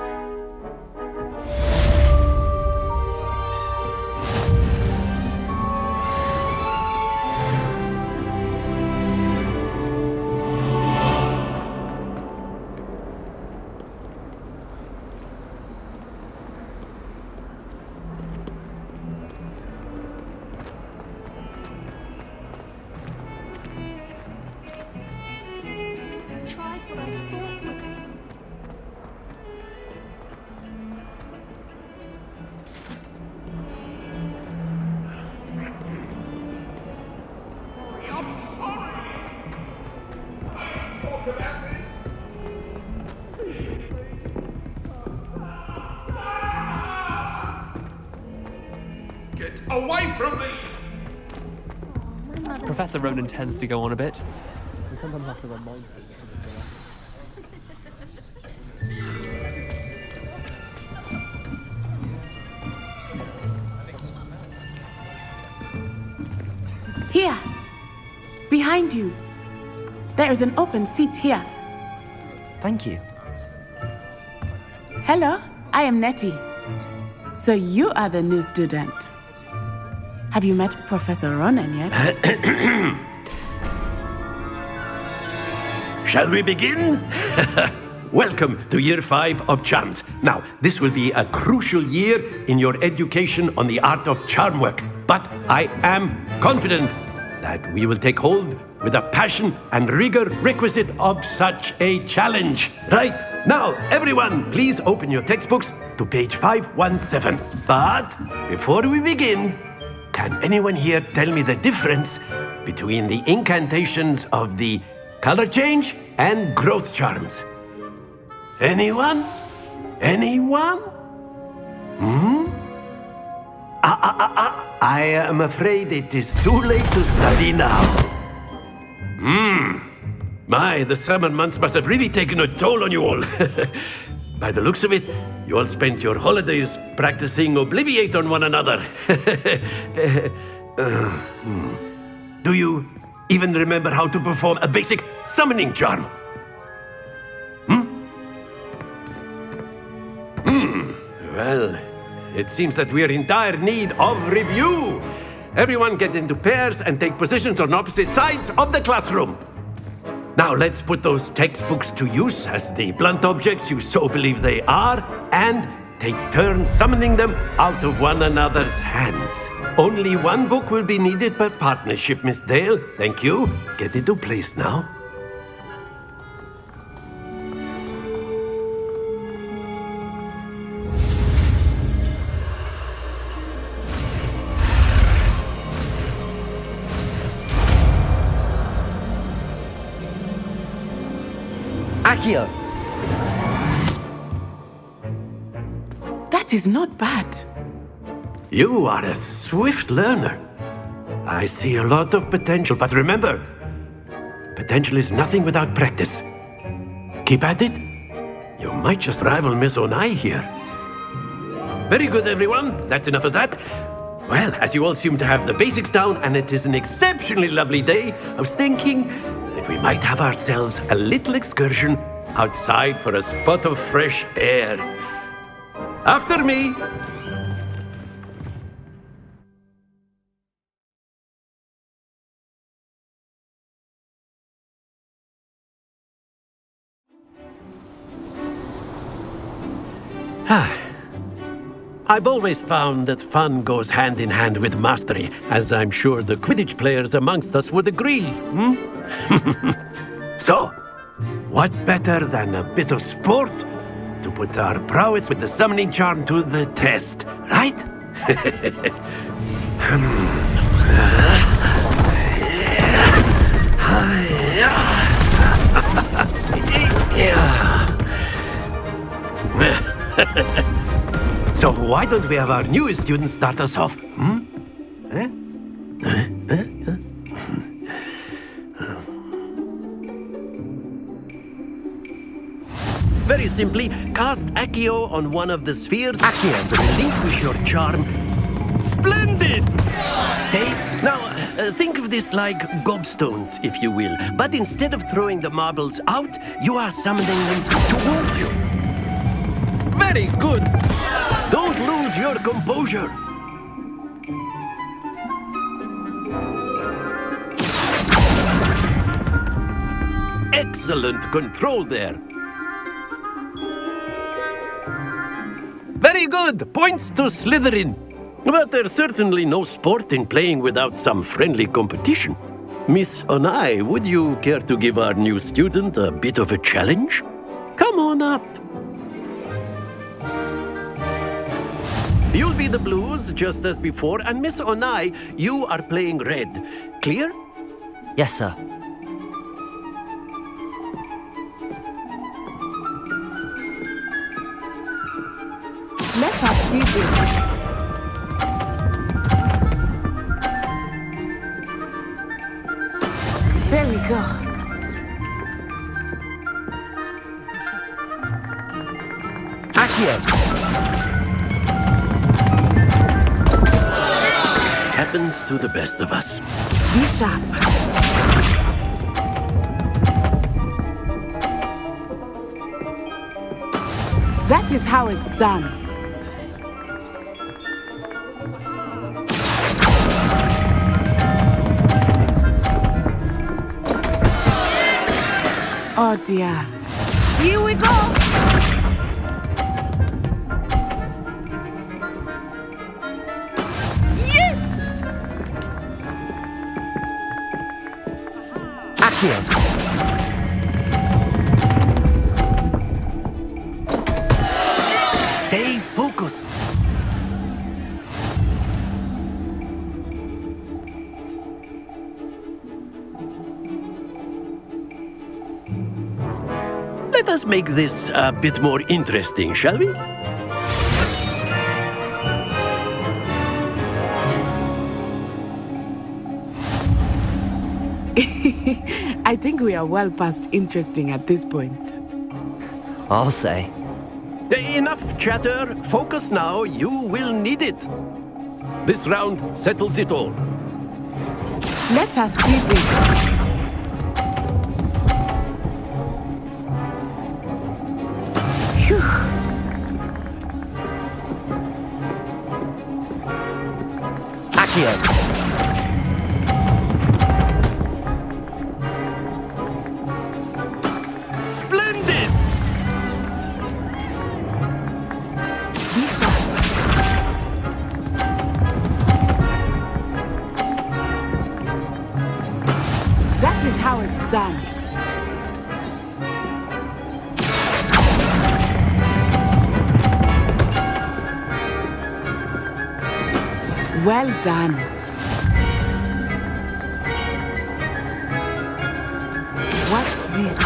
Get away from me! Professor Ronan tends to go on a bit. Here! Behind you! There is an open seat here. Thank you. Hello, I am Nettie. So you are the new student. Have you met Professor Ronan yet? Shall we begin? Welcome to Year 5 of Charms. Now, this will be a crucial year in your education on the art of charm work. But I am confident that we will take hold with the passion and rigor requisite of such a challenge. Right, now, everyone, please open your textbooks to page 517. But before we begin, can anyone here tell me the difference between the incantations of the color change and growth charms? Anyone? Anyone? I am afraid it is too late to study now. My, the summer months must have really taken a toll on you all. By the looks of it, you all spent your holidays practicing Obliviate on one another. Do you even remember how to perform a basic summoning charm? Well, it seems that we are in dire need of review. Everyone get into pairs and take positions on opposite sides of the classroom. Now let's put those textbooks to use as the blunt objects you so believe they are, and take turns summoning them out of one another's hands. Only one book will be needed per partnership, Miss Dale. Thank you. Get into place now. Accio! That is not bad. You are a swift learner. I see a lot of potential, but remember, potential is nothing without practice. Keep at it. You might just rival Miss Onai here. Very good, everyone. That's enough of that. Well, as you all seem to have the basics down, and it is an exceptionally lovely day, I was thinking that we might have ourselves a little excursion outside for a spot of fresh air. After me! I've always found that fun goes hand in hand with mastery, as I'm sure the Quidditch players amongst us would agree. So, what better than a bit of sport to put our prowess with the summoning charm to the test, right? So why don't we have our newest student start us off? simply cast Accio on one of the spheres and relinquish your charm. Splendid! Stay. Now, think of this like gobstones, if you will. But instead of throwing the marbles out, you are summoning them toward you. Very good. Don't lose your composure. Excellent control there. Very good. Points to Slytherin. But there's certainly no sport in playing without some friendly competition. Miss Onai, would you care to give our new student a bit of a challenge? Come on up. You'll be the blues, just as before, and Miss Onai, you are playing red. Clear? Yes, sir. Let us see this. There we go. Accio! Happens to the best of us. Be sharp. That is how it's done. Oh dear. Here we go! Yes! Accio! Stay focused. Let us make this a bit more interesting, shall we? I think we are well past interesting at this point. I'll say. Enough chatter. Focus now. You will need it. This round settles it all. Let us see this. Accio! Splendid! That is how it's done. Well done. Watch this.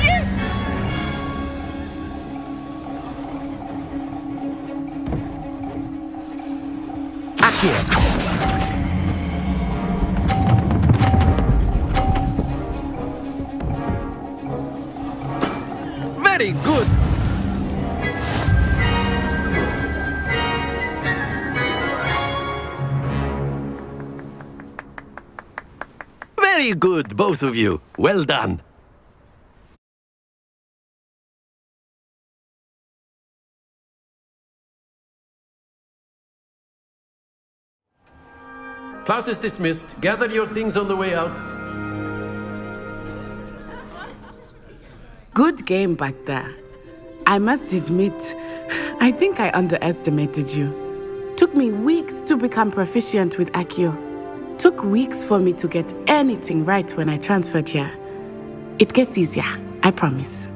Yes! Accio! Very good. Very good, both of you. Well done. Class is dismissed. Gather your things on the way out. Good game back there. I must admit, I think I underestimated you. Took me weeks to become proficient with Accio. Took weeks for me to get anything right when I transferred here. It gets easier, I promise.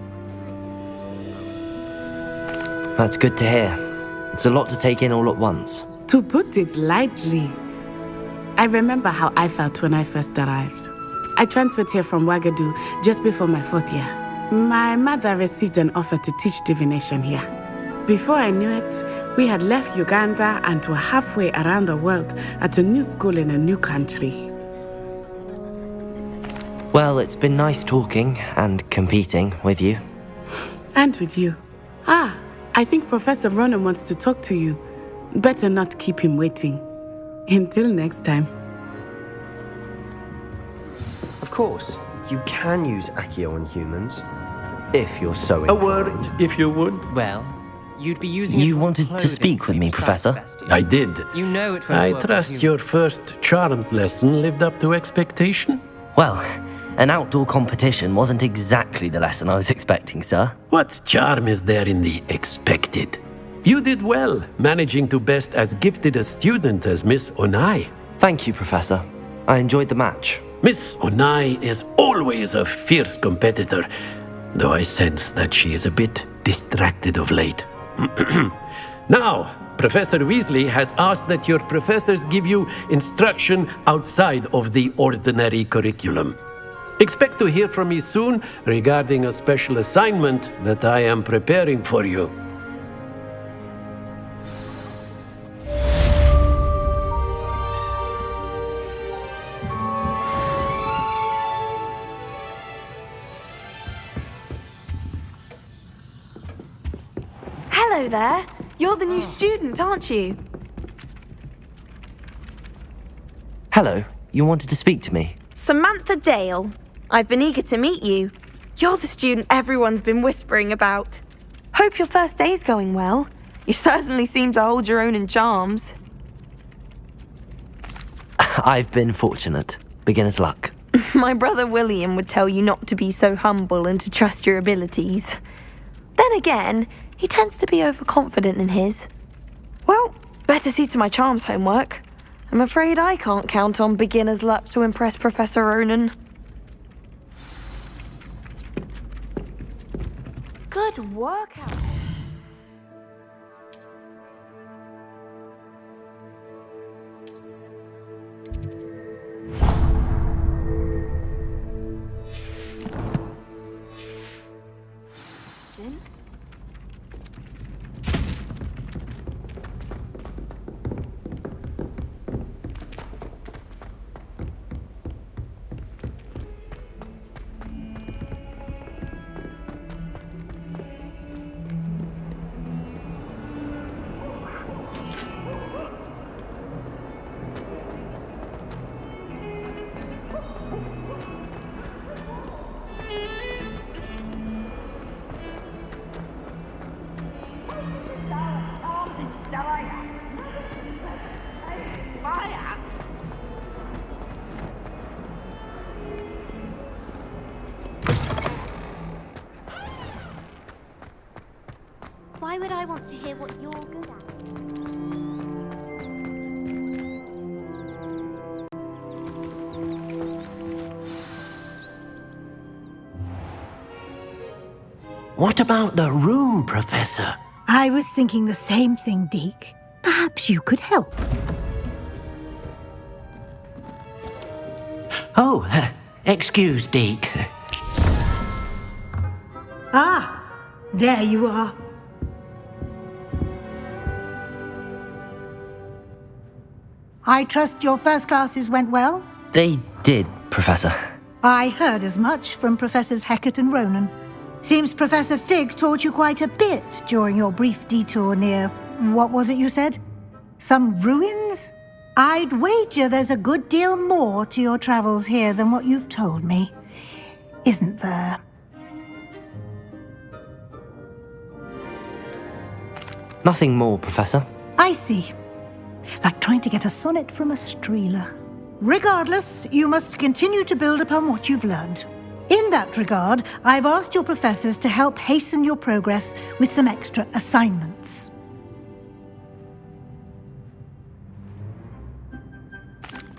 That's good to hear. It's a lot to take in all at once. To put it lightly, I remember how I felt when I first arrived. I transferred here from Ouagadougou just before my 4th year. My mother received an offer to teach divination here. Before I knew it, we had left Uganda and were halfway around the world at a new school in a new country. Well, it's been nice talking and competing with you. And with you. I think Professor Ronan wants to talk to you. Better not keep him waiting. Until next time. Of course, you can use Accio on humans, if you're so A inclined. word, if you would. Well, you'd be using You wanted to speak with me, Professor? I did. You know it won't I work with trust humans. your first charms lesson lived up to expectation. Well, an outdoor competition wasn't exactly the lesson I was expecting, sir. What charm is there in the expected? You did well, managing to best as gifted a student as Miss Onai. Thank you, Professor. I enjoyed the match. Miss Onai is always a fierce competitor, though I sense that she is a bit distracted of late. Now, Professor Weasley has asked that your professors give you instruction outside of the ordinary curriculum. Expect to hear from me soon regarding a special assignment that I am preparing for you. Hello there. You're the new student, aren't you? Hello, you wanted to speak to me? Samantha Dale. I've been eager to meet you. You're the student everyone's been whispering about. Hope your first day's going well. You certainly seem to hold your own in charms. I've been fortunate. Beginner's luck. My brother William would tell you not to be so humble and to trust your abilities. Then again, he tends to be overconfident in his. Well, better see to my charms homework. I'm afraid I can't count on beginner's luck to impress Professor Ronan. Good workout. Why would I want to hear what you're good at? What about the room, Professor? I was thinking the same thing, Deke. Perhaps you could help. Oh, excuse, Deke. Ah, there you are. I trust your first classes went well? They did, Professor. I heard as much from Professors Hecat and Ronan. Seems Professor Fig taught you quite a bit during your brief detour near... what was it you said? Some ruins? I'd wager there's a good deal more to your travels here than what you've told me. Isn't there? Nothing more, Professor. I see. Like trying to get a sonnet from a streeler. Regardless, you must continue to build upon what you've learned. In that regard, I've asked your professors to help hasten your progress with some extra assignments.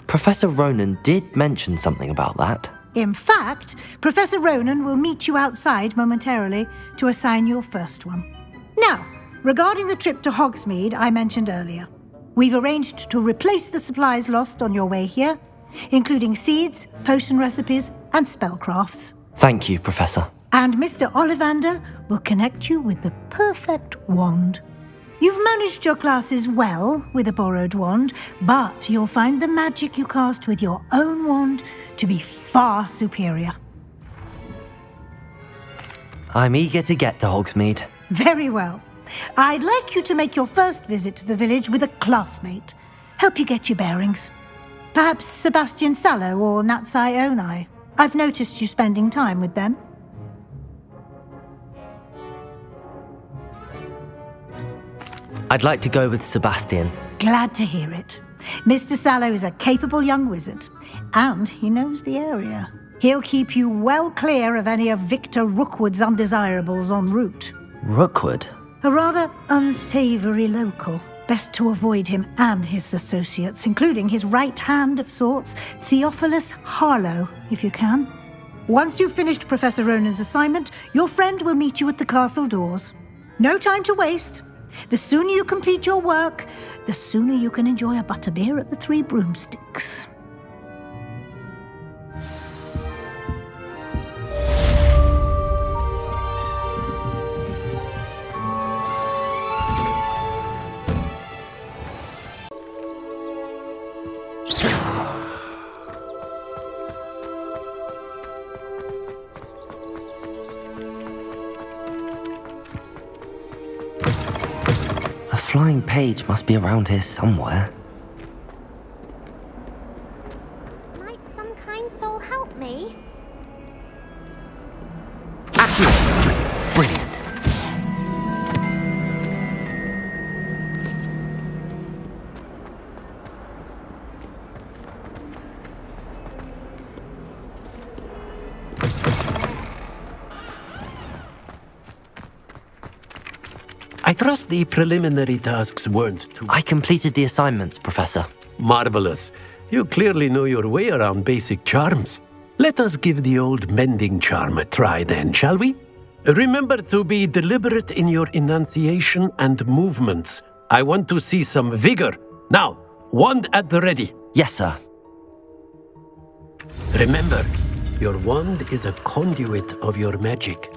Professor Ronan did mention something about that. In fact, Professor Ronan will meet you outside momentarily to assign your first one. Now, regarding the trip to Hogsmeade I mentioned earlier, we've arranged to replace the supplies lost on your way here, including seeds, potion recipes, and spellcrafts. Thank you, Professor. And Mr. Ollivander will connect you with the perfect wand. You've managed your classes well with a borrowed wand, but you'll find the magic you cast with your own wand to be far superior. I'm eager to get to Hogsmeade. Very well. I'd like you to make your first visit to the village with a classmate. Help you get your bearings. Perhaps Sebastian Sallow or Natsai Onai. I've noticed you spending time with them. I'd like to go with Sebastian. Glad to hear it. Mr. Sallow is a capable young wizard, and he knows the area. He'll keep you well clear of any of Victor Rookwood's undesirables en route. Rookwood? A rather unsavory local. Best to avoid him and his associates, including his right hand of sorts, Theophilus Harlow, if you can. Once you've finished Professor Ronan's assignment, your friend will meet you at the castle doors. No time to waste. The sooner you complete your work, the sooner you can enjoy a butterbeer at the Three Broomsticks. A flying page must be around here somewhere. Might some kind soul help me? Brilliant. I trust the preliminary tasks weren't too... I completed the assignments, Professor. Marvelous. You clearly know your way around basic charms. Let us give the old mending charm a try then, shall we? Remember to be deliberate in your enunciation and movements. I want to see some vigor. Now, wand at the ready. Yes, sir. Remember, your wand is a conduit of your magic.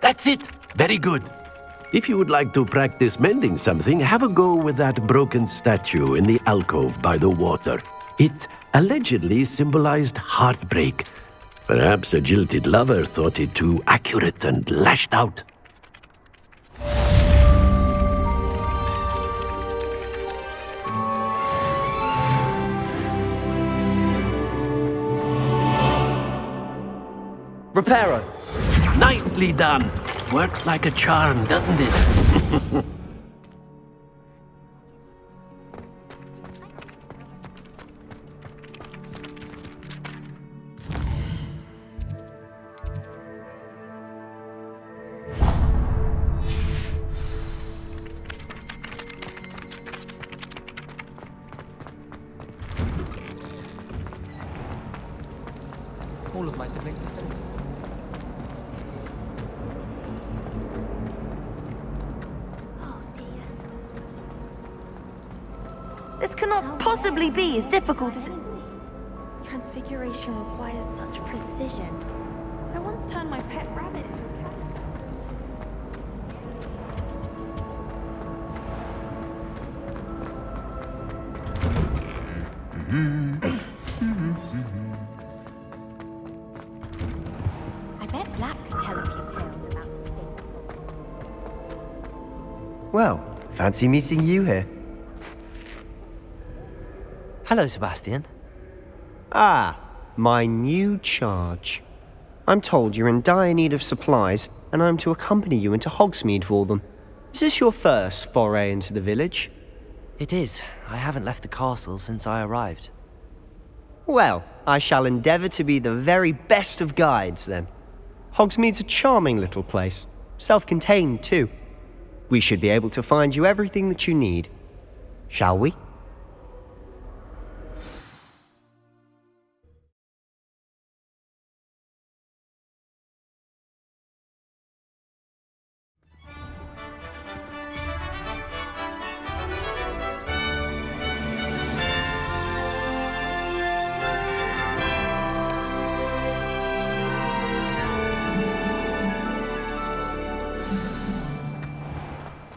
That's it. Very good. If you would like to practice mending something, have a go with that broken statue in the alcove by the water. It allegedly symbolized heartbreak. Perhaps a jilted lover thought it too accurate and lashed out. Reparo. Nicely done. Works like a charm, doesn't it? All of my siblings are dead. This cannot possibly be as difficult as it... Transfiguration requires such precision. I once turned my pet rabbit into a cat. I bet Black could tell a few tales about these things. Well, fancy meeting you here. Hello, Sebastian. Ah, my new charge. I'm told you're in dire need of supplies, and I'm to accompany you into Hogsmeade for them. Is this your first foray into the village? It is. I haven't left the castle since I arrived. Well, I shall endeavour to be the very best of guides, then. Hogsmeade's a charming little place. Self-contained, too. We should be able to find you everything that you need. Shall we?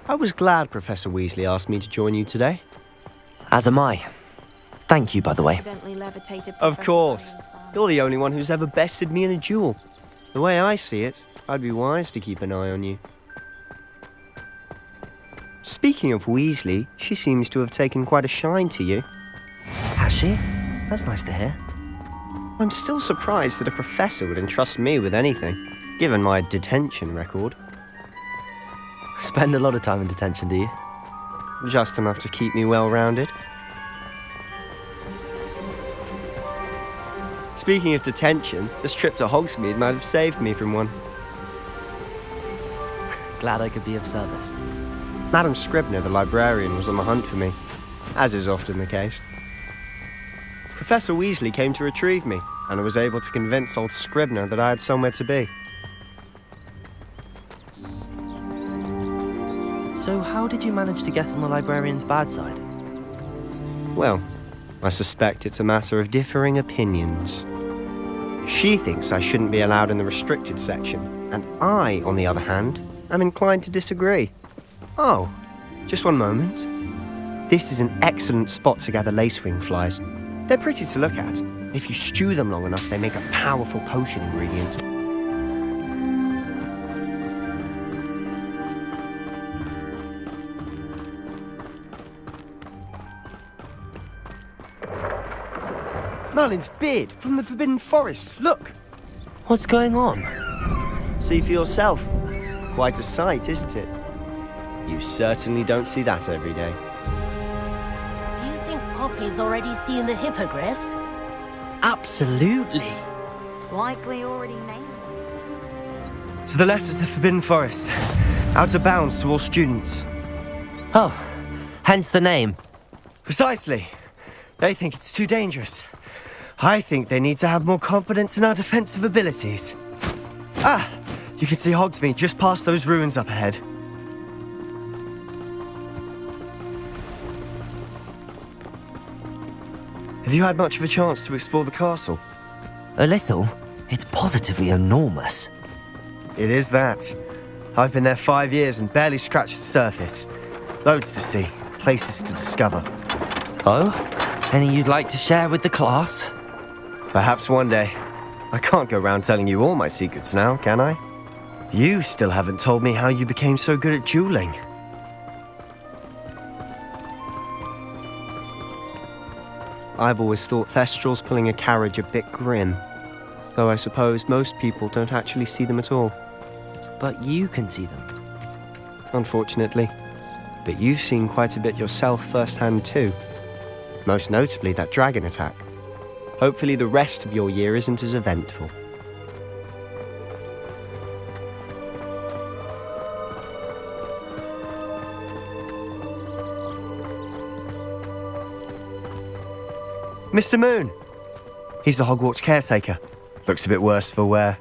I was glad Professor Weasley asked me to join you today. As am I. Thank you, by the way. Of course. You're the only one who's ever bested me in a duel. The way I see it, I'd be wise to keep an eye on you. Speaking of Weasley, she seems to have taken quite a shine to you. Has she? That's nice to hear. I'm still surprised that a professor would entrust me with anything, given my detention record. Spend a lot of time in detention, do you? Just enough to keep me well-rounded. Speaking of detention, this trip to Hogsmeade might have saved me from one. Glad I could be of service. Madam Scribner, the librarian, was on the hunt for me, as is often the case. Professor Weasley came to retrieve me, and I was able to convince old Scribner that I had somewhere to be. So how did you manage to get on the librarian's bad side? Well, I suspect it's a matter of differing opinions. She thinks I shouldn't be allowed in the restricted section, and I, on the other hand, am inclined to disagree. Oh, just one moment. This is an excellent spot to gather lacewing flies. They're pretty to look at. If you stew them long enough, they make a powerful potion ingredient. Merlin's beard from the Forbidden Forest, look! What's going on? See for yourself. Quite a sight, isn't it? You certainly don't see that every day. Do you think Poppy's already seen the hippogriffs? Absolutely. Likely already named. To the left is the Forbidden Forest. Out of bounds to all students. Oh, hence the name. Precisely. They think it's too dangerous. I think they need to have more confidence in our defensive abilities. Ah, you can see Hogsmeade just past those ruins up ahead. Have you had much of a chance to explore the castle? A little. It's positively enormous. It is that. I've been there 5 years and barely scratched the surface. Loads to see, places to discover. Oh? Any you'd like to share with the class? Perhaps one day. I can't go around telling you all my secrets now, can I? You still haven't told me how you became so good at dueling. I've always thought Thestrals pulling a carriage a bit grim, though I suppose most people don't actually see them at all. But you can see them. Unfortunately. But you've seen quite a bit yourself firsthand too. Most notably that dragon attack. Hopefully the rest of your year isn't as eventful. Mr. Moon! He's the Hogwarts caretaker. Looks a bit worse for wear.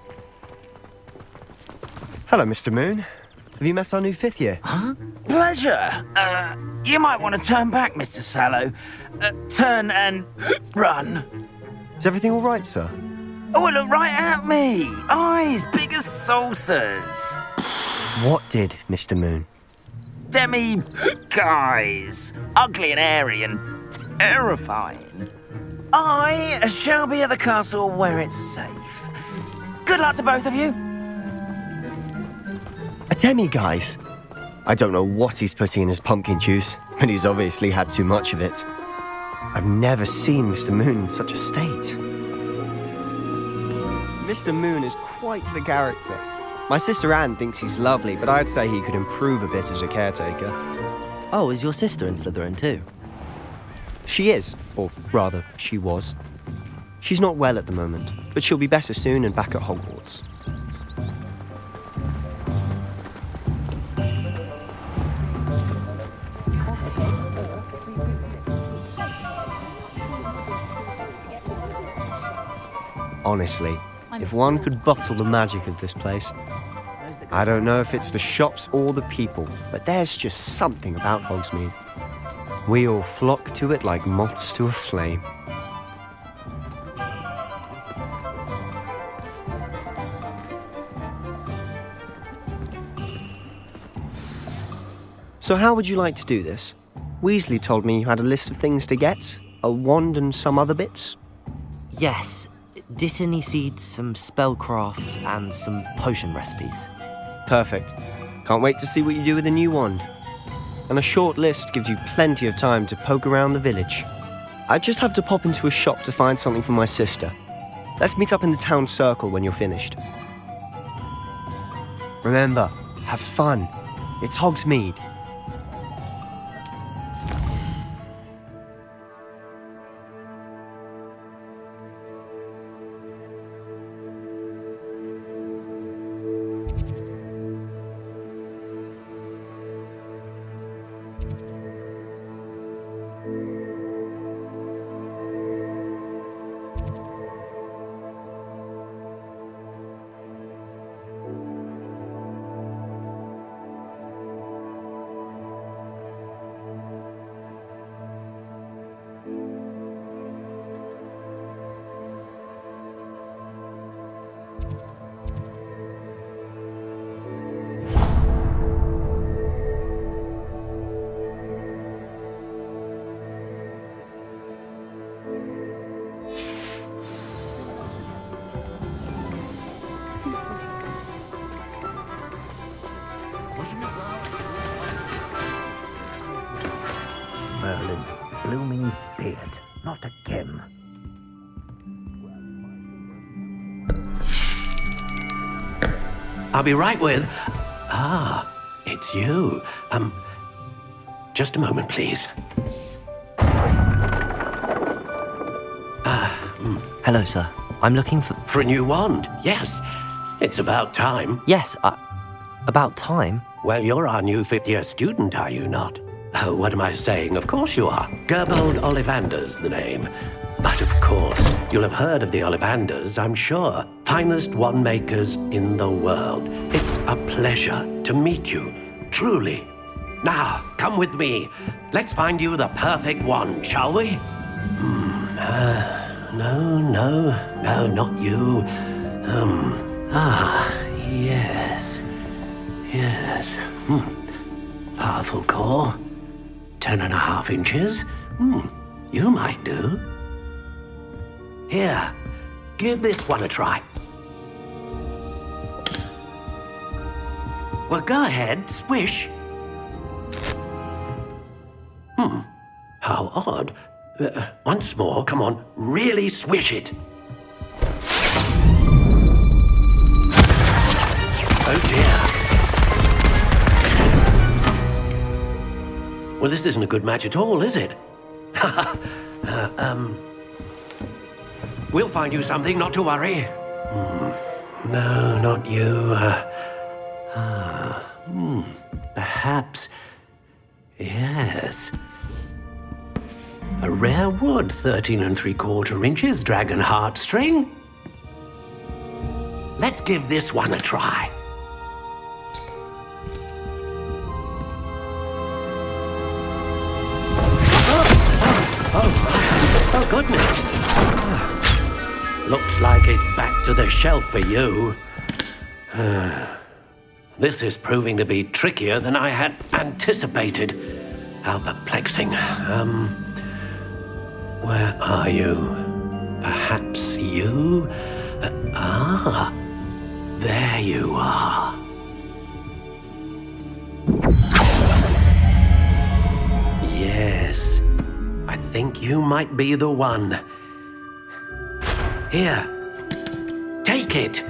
Hello, Mr. Moon. Have you met our new 5th year? Huh? Pleasure. You might want to turn back, Mr. Sallow. Turn and run. Is everything all right, sir? Oh, look right at me. Eyes big as saucers. What did, Mr. Moon? Guys. Ugly and airy and terrifying. I shall be at the castle where it's safe. Good luck to both of you. A demi-guise? I don't know what he's putting in his pumpkin juice, but he's obviously had too much of it. I've never seen Mr. Moon in such a state. Mr. Moon is quite the character. My sister Anne thinks he's lovely, but I'd say he could improve a bit as a caretaker. Oh, is your sister in Slytherin too? She is, or rather, she was. She's not well at the moment, but she'll be better soon and back at Hogwarts. Honestly, if one could bottle the magic of this place. I don't know if it's the shops or the people, but there's just something about Hogsmeade. We all flock to it like moths to a flame. So how would you like to do this? Weasley told me you had a list of things to get, a wand and some other bits. Yes, Dittany seeds, some spellcrafts, and some potion recipes. Perfect. Can't wait to see what you do with the new wand. And a short list gives you plenty of time to poke around the village. I just have to pop into a shop to find something for my sister. Let's meet up in the town circle when you're finished. Remember, have fun. It's Hogsmeade. Merlin, blooming beard, not a Kim. I'll be right with... Ah, it's you. Just a moment, please. Hello, sir. I'm looking for... For a new wand, yes. It's about time. Yes, about time? Well, you're our new fifth-year student, are you not? Oh, what am I saying? Of course you are. Gerbold Ollivander's the name. But of course, you'll have heard of the Ollivanders, I'm sure. Finest wand makers in the world. It's a pleasure to meet you, truly. Now, come with me. Let's find you the perfect wand, shall we? No, not you. Yes. Powerful core. 10.5 inches. You might do. Here, give this one a try. Well, go ahead, swish. How odd. Once more, come on, really swish it. Oh dear. Well, this isn't a good match at all, is it? We'll find you something, not to worry. No, not you. Perhaps. Yes. A rare wood, 13 3/4 inches, dragon heartstring. Let's give this one a try. Oh, goodness. Looks like it's back to the shelf for you. This is proving to be trickier than I had anticipated. How perplexing. Where are you? Perhaps you? There you are. Yes, I think you might be the one. Here, take it.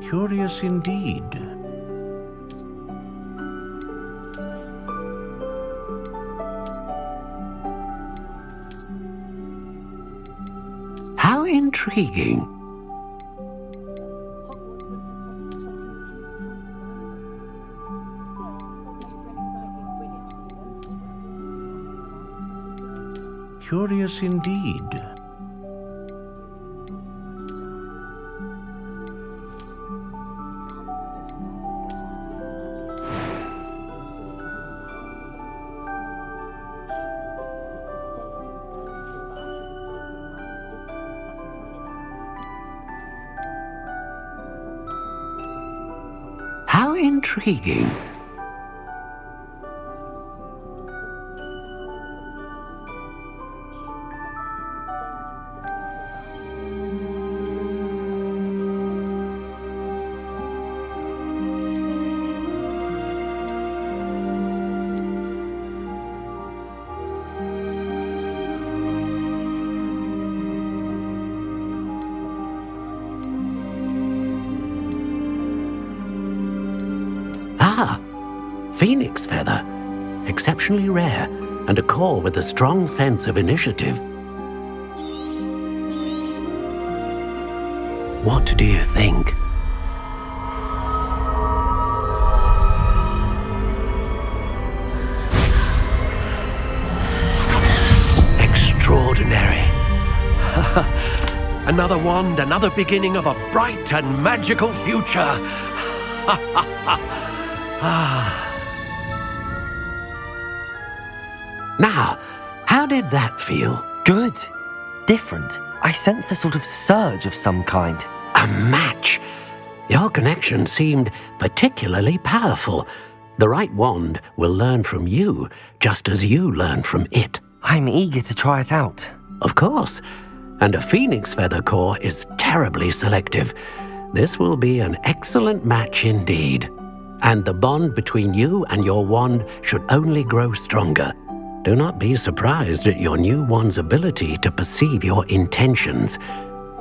Curious indeed. How intriguing. curious indeed. How intriguing. Phoenix feather. Exceptionally rare, and a core with a strong sense of initiative. What do you think? Extraordinary. Another wand, another beginning of a bright and magical future. Now, how did that feel? Good. Different. I sensed a sort of surge of some kind. A match. Your connection seemed particularly powerful. The right wand will learn from you, just as you learn from it. I'm eager to try it out. Of course. And a phoenix feather core is terribly selective. This will be an excellent match indeed. And the bond between you and your wand should only grow stronger. Do not be surprised at your new wand's ability to perceive your intentions,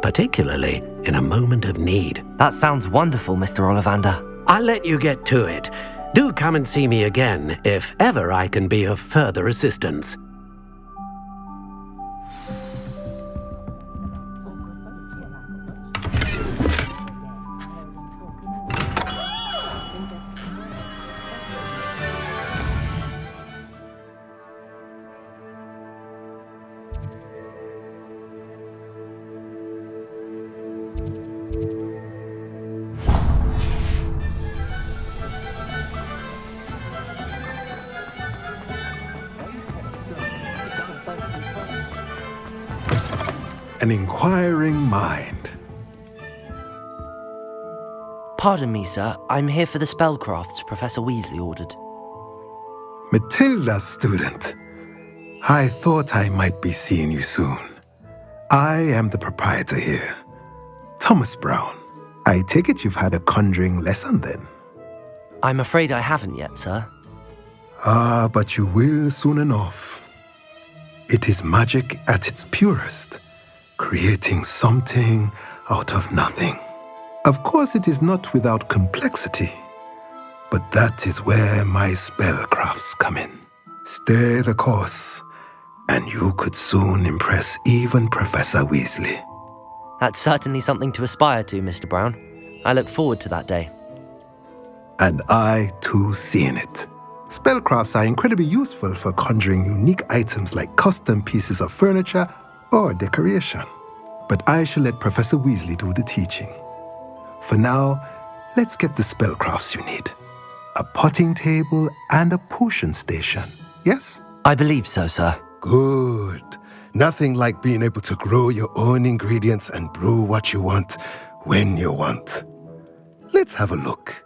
particularly in a moment of need. That sounds wonderful, Mr. Ollivander. I'll let you get to it. Do come and see me again if ever I can be of further assistance. An inquiring mind. Pardon me, sir. I'm here for the spellcrafts Professor Weasley ordered. Matilda's student. I thought I might be seeing you soon. I am the proprietor here, Thomas Brown. I take it you've had a conjuring lesson then? I'm afraid I haven't yet, sir. Ah, but you will soon enough. It is magic at its purest, creating something out of nothing. Of course, it is not without complexity, but that is where my spellcrafts come in. Stay the course, and you could soon impress even Professor Weasley. That's certainly something to aspire to, Mr. Brown. I look forward to that day. And I, too, seeing it. Spellcrafts are incredibly useful for conjuring unique items like custom pieces of furniture or decoration. But I shall let Professor Weasley do the teaching. For now, let's get the spellcrafts you need. A potting table and a potion station, yes? I believe so, sir. Good. Nothing like being able to grow your own ingredients and brew what you want when you want. Let's have a look.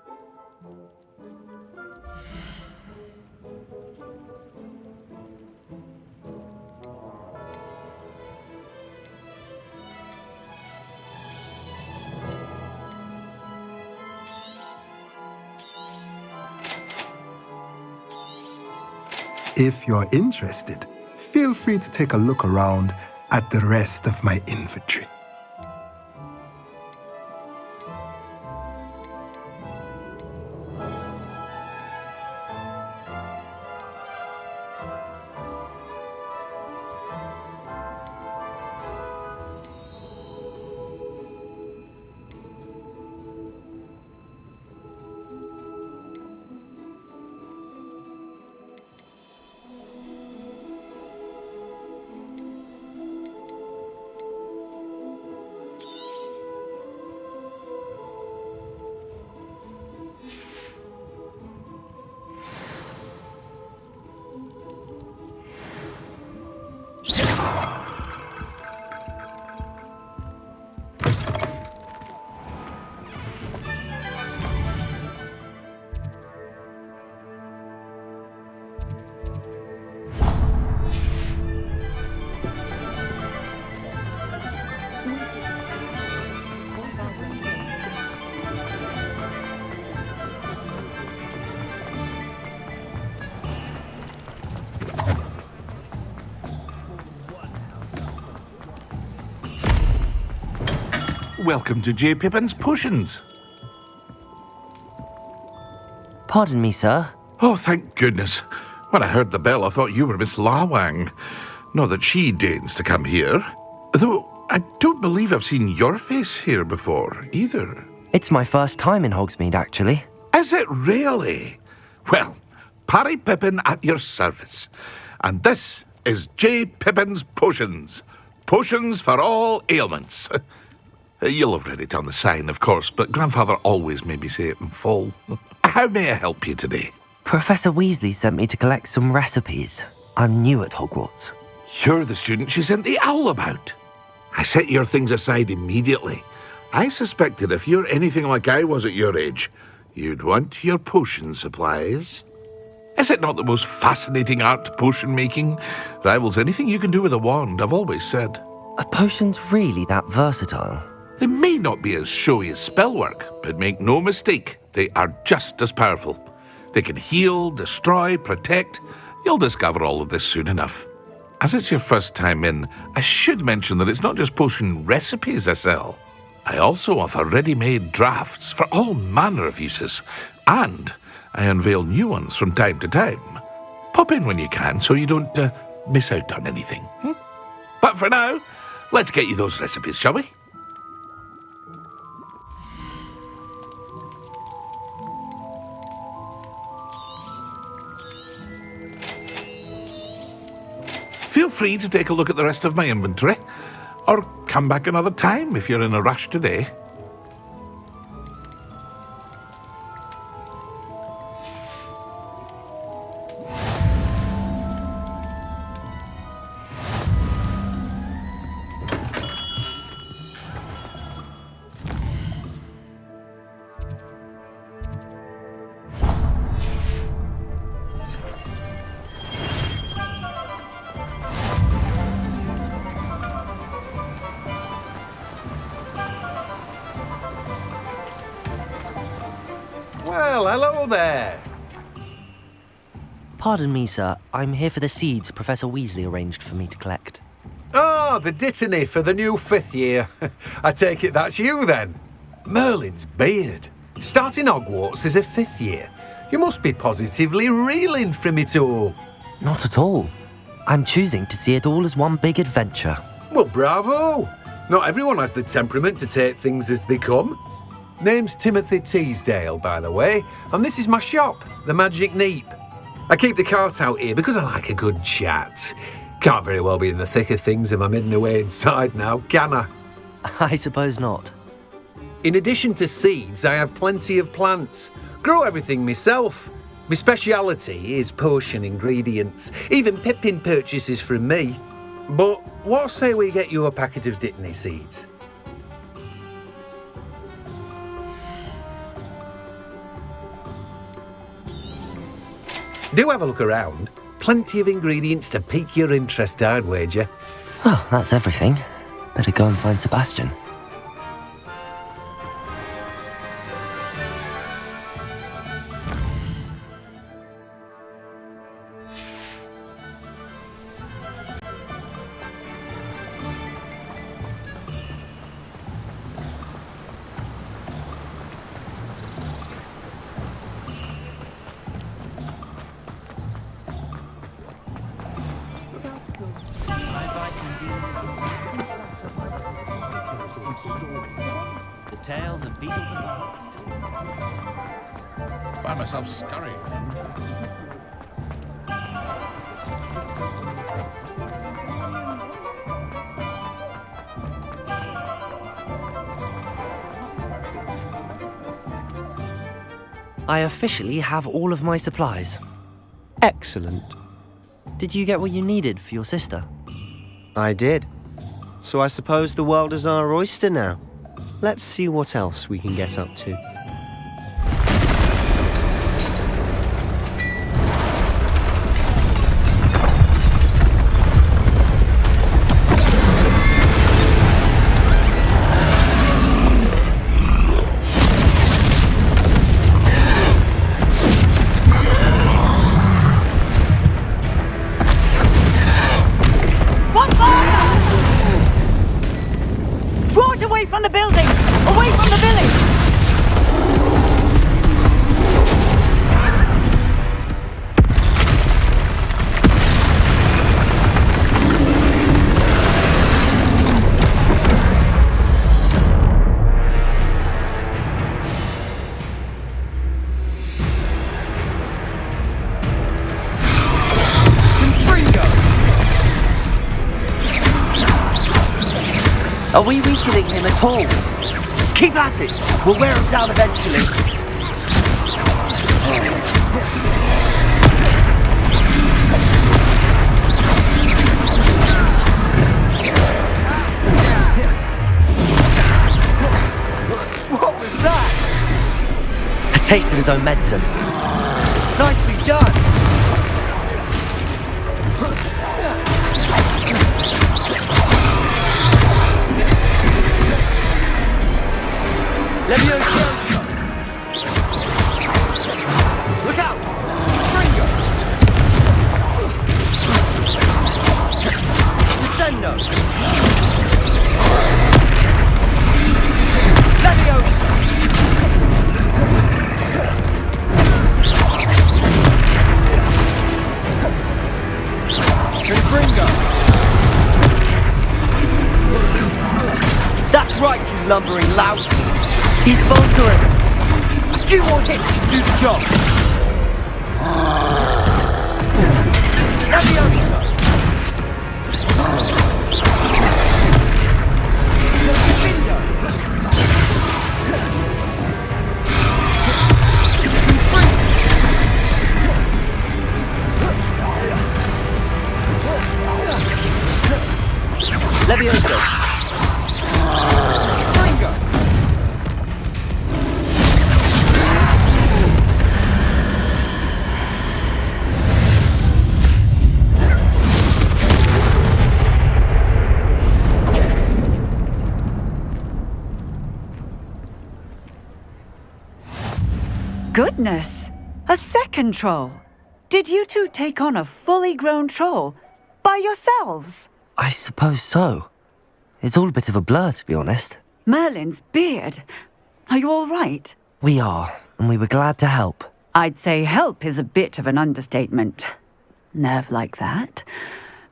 If you're interested, feel free to take a look around at the rest of my inventory. welcome to J. Pippin's Potions. Pardon me, sir. Oh, thank goodness. When I heard the bell, I thought you were Miss Lawang. Not that she deigns to come here. Though I don't believe I've seen your face here before, either. It's my first time in Hogsmeade, actually. Is it really? Well, Parry Pippin at your service. And this is J. Pippin's Potions. Potions for all ailments. You'll have read it on the sign, of course, but Grandfather always made me say it in full. How may I help you today? Professor Weasley sent me to collect some recipes. I'm new at Hogwarts. You're the student she sent the owl about. I set your things aside immediately. I suspected if you're anything like I was at your age, you'd want your potion supplies. Is it not the most fascinating art, potion making? Rivals anything you can do with a wand, I've always said. Are potions really that versatile? They may not be as showy as spellwork, but make no mistake, they are just as powerful. They can heal, destroy, protect. You'll discover all of this soon enough. As it's your first time in, I should mention that it's not just potion recipes I sell. I also offer ready-made drafts for all manner of uses, and I unveil new ones from time to time. Pop in when you can so you don't miss out on anything. But for now, let's get you those recipes, shall we? Feel free to take a look at the rest of my inventory, or come back another time if you're in a rush today. Well, hello there. Pardon me, sir. I'm here for the seeds Professor Weasley arranged for me to collect. Oh, the dittany for the new 5th year. I take it that's you then. Merlin's beard. Starting Hogwarts as a 5th year. You must be positively reeling from it all. Not at all. I'm choosing to see it all as one big adventure. Well, bravo. Not everyone has the temperament to take things as they come. Name's Timothy Teasdale, by the way, and this is my shop, the Magic Neep. I keep the cart out here because I like a good chat. Can't very well be in the thick of things if I'm hidden away inside now, can I? I suppose not. In addition to seeds, I have plenty of plants. Grow everything myself. My speciality is potion ingredients. Even Pippin purchases from me. But what say we get you a packet of Dittany seeds? Do have a look around. Plenty of ingredients to pique your interest, I'd wager. Well, that's everything. Better go and find Sebastian. The tales of Beetle the Bard. Find myself scurrying. I officially have all of my supplies. Excellent. Did you get what you needed for your sister? I did. So I suppose the world is our oyster now. Let's see what else we can get up to. Draw it away from the building! Are we weakening him at all? Keep at it! We'll wear him down eventually. What was that? A taste of his own medicine. Nicely done. Leviosa! Look out! Fringo! Crescendo! Leviosa! Fringo! That's right, you lumbering lout! He's faltering! A few more hits to do the job! Leviosa! Leviosa! Goodness! A second troll! Did you two take on a fully grown troll by yourselves? I suppose so. It's all a bit of a blur, to be honest. Merlin's beard. Are you all right? We are, and we were glad to help. I'd say help is a bit of an understatement. Nerve like that.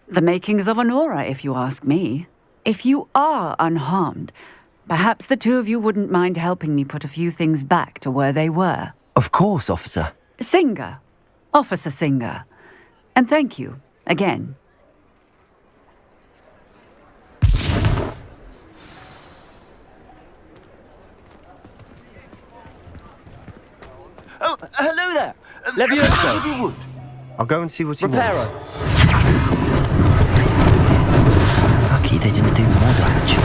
The makings of an aura, if you ask me. If you are unharmed, perhaps the two of you wouldn't mind helping me put a few things back to where they were. Of course, officer. Singer. Officer Singer. And thank you, again. Oh, hello there! Leviosa! I'll go and see what you Reparo! want. Lucky they didn't do more damage.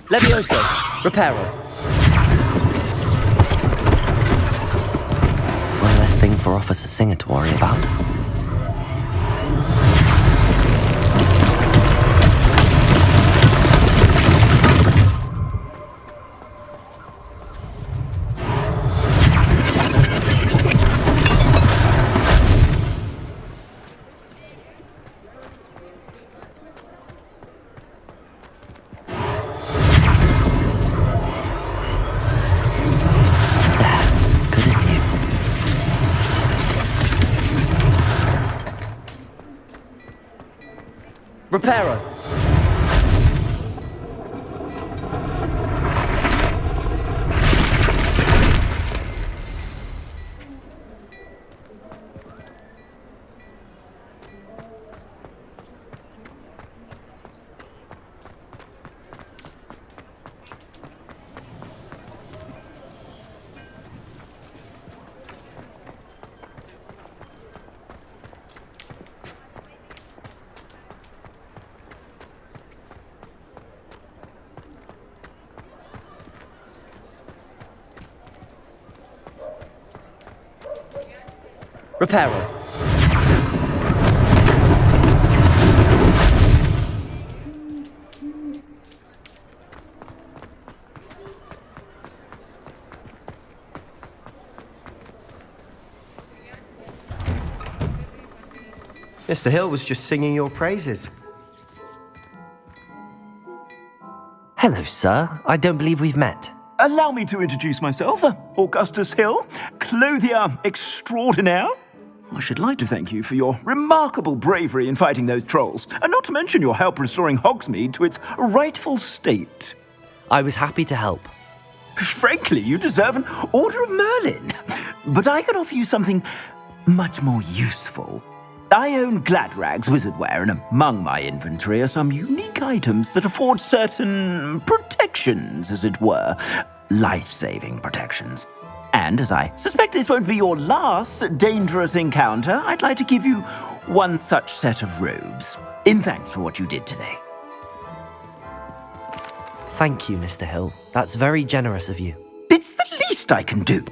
Leviosa! Reparo! One less thing for Officer Singer to worry about. Reparo! Reparo. Mr. Hill was just singing your praises. Hello, sir. I don't believe we've met. Allow me to introduce myself, Augustus Hill, clothier extraordinaire. I should like to thank you for your remarkable bravery in fighting those trolls, and not to mention your help restoring Hogsmeade to its rightful state. I was happy to help. Frankly, you deserve an Order of Merlin. But I can offer you something much more useful. I own Gladrag's wizardware, and among my inventory are some unique items that afford certain protections, as it were. Life-saving protections. And as I suspect this won't be your last dangerous encounter, I'd like to give you one such set of robes, in thanks for what you did today. Thank you, Mr. Hill. That's very generous of you. It's the least I can do.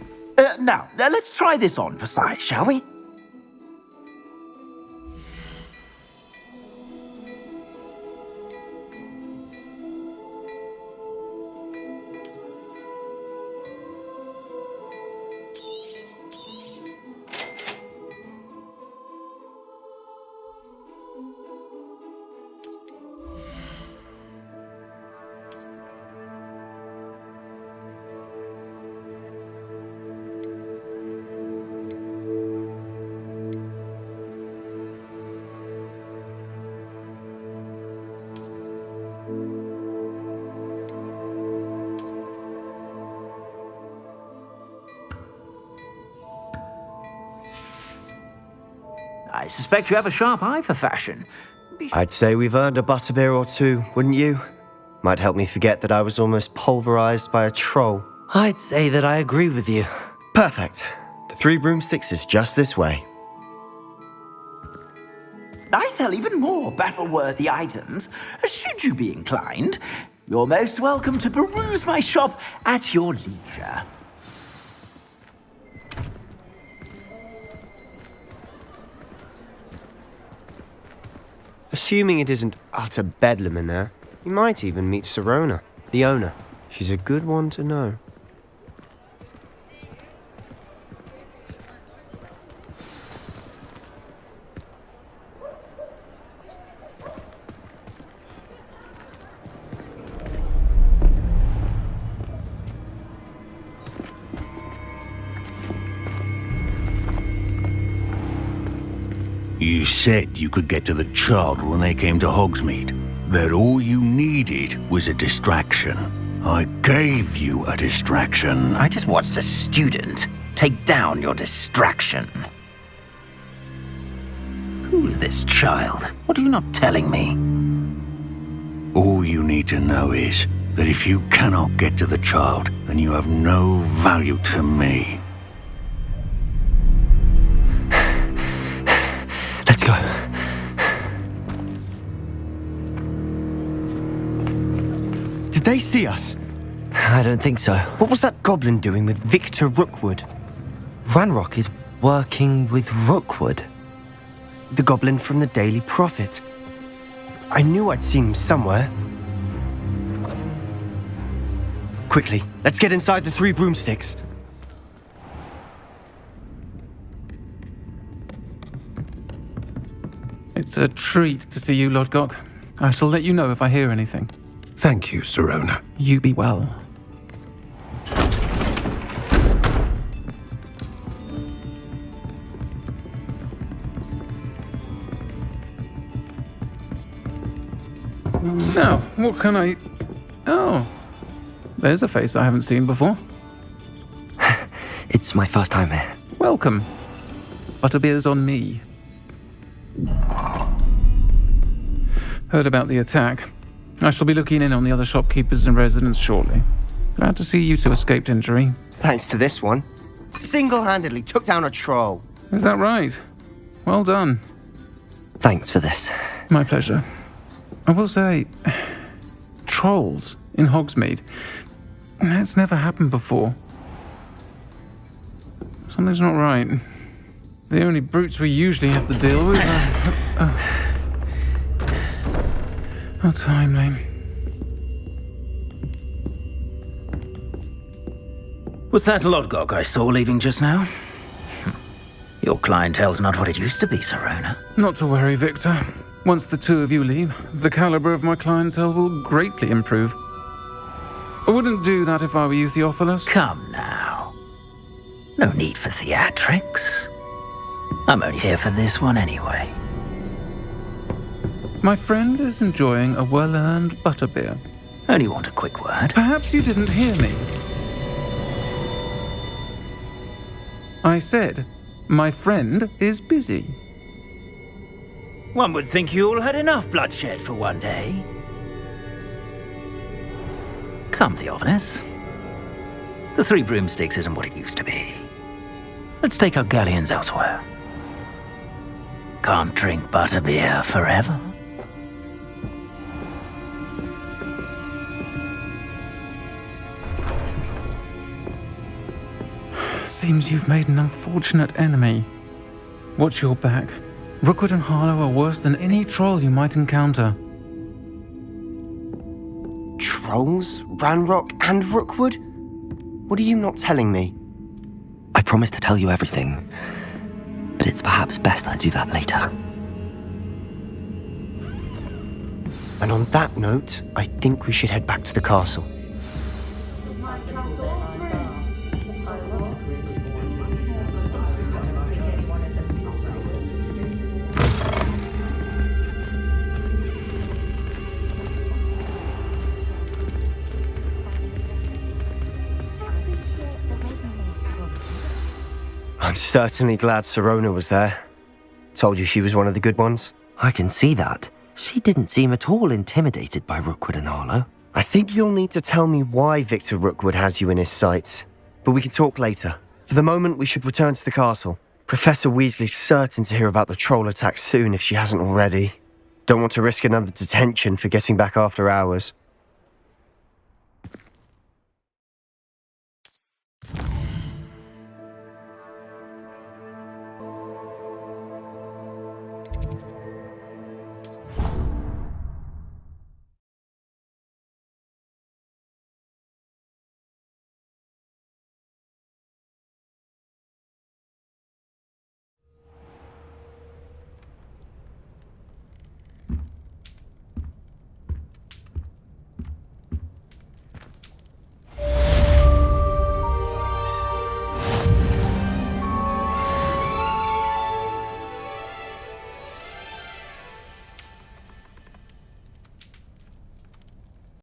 Now, let's try this on for size, shall we? I suspect you have a sharp eye for fashion. I'd say we've earned a butterbeer or two, wouldn't you? Might help me forget that I was almost pulverized by a troll. I'd say that I agree with you. Perfect. The 3 broomsticks is just this way. I sell even more battle-worthy items. Should you be inclined, you're most welcome to peruse my shop at your leisure. Assuming it isn't utter bedlam in there, you might even meet Sirona, the owner. She's a good one to know. You said you could get to the child when they came to Hogsmeade. That all you needed was a distraction. I gave you a distraction. I just watched a student take down your distraction. Who's this child? What are you not telling me? All you need to know is that if you cannot get to the child, then you have no value to me. Let's go. Did they see us? I don't think so. What was that goblin doing with Victor Rookwood? Ranrock is working with Rookwood. The goblin from the Daily Prophet. I knew I'd seen him somewhere. Quickly, let's get inside the 3 broomsticks. It's a treat to see you, Lodgok. I shall let you know if I hear anything. Thank you, Sirona. You be well. Now, what can I... Oh, there's a face I haven't seen before. It's my first time here. Welcome. Butterbeer's on me. Heard about the attack. I shall be looking in on the other shopkeepers and residents shortly. Glad to see you two escaped injury. Thanks to this one. Single-handedly took down a troll. Is that right? Well done. Thanks for this. My pleasure. I will say, trolls in Hogsmeade. That's never happened before. Something's not right. The only brutes we usually have to deal with are... How timely. Was that Lodgok I saw leaving just now? Your clientele's not what it used to be, Sirona. Not to worry, Victor. Once the 2 of you leave, the caliber of my clientele will greatly improve. I wouldn't do that if I were you, Theophilus. Come now. No need for theatrics. I'm only here for this one anyway. My friend is enjoying a well-earned butterbeer. Only want a quick word. Perhaps you didn't hear me. I said, My friend is busy. One would think you all had enough bloodshed for one day. Come, Theophilus. The Three Broomsticks isn't what it used to be. Let's take our galleons elsewhere. Can't drink butterbeer forever. Seems you've made an unfortunate enemy. Watch your back. Rookwood and Harlow are worse than any troll you might encounter. Trolls? Ranrock and Rookwood? What are you not telling me? I promised to tell you everything, but it's perhaps best I do that later. And on that note, I think we should head back to the castle. I'm certainly glad Sirona was there. Told you she was one of the good ones. I can see that. She didn't seem at all intimidated by Rookwood and Harlow. I think you'll need to tell me why Victor Rookwood has you in his sights. But we can talk later. For the moment, we should return to the castle. Professor Weasley's certain to hear about the troll attack soon if she hasn't already. Don't want to risk another detention for getting back after hours.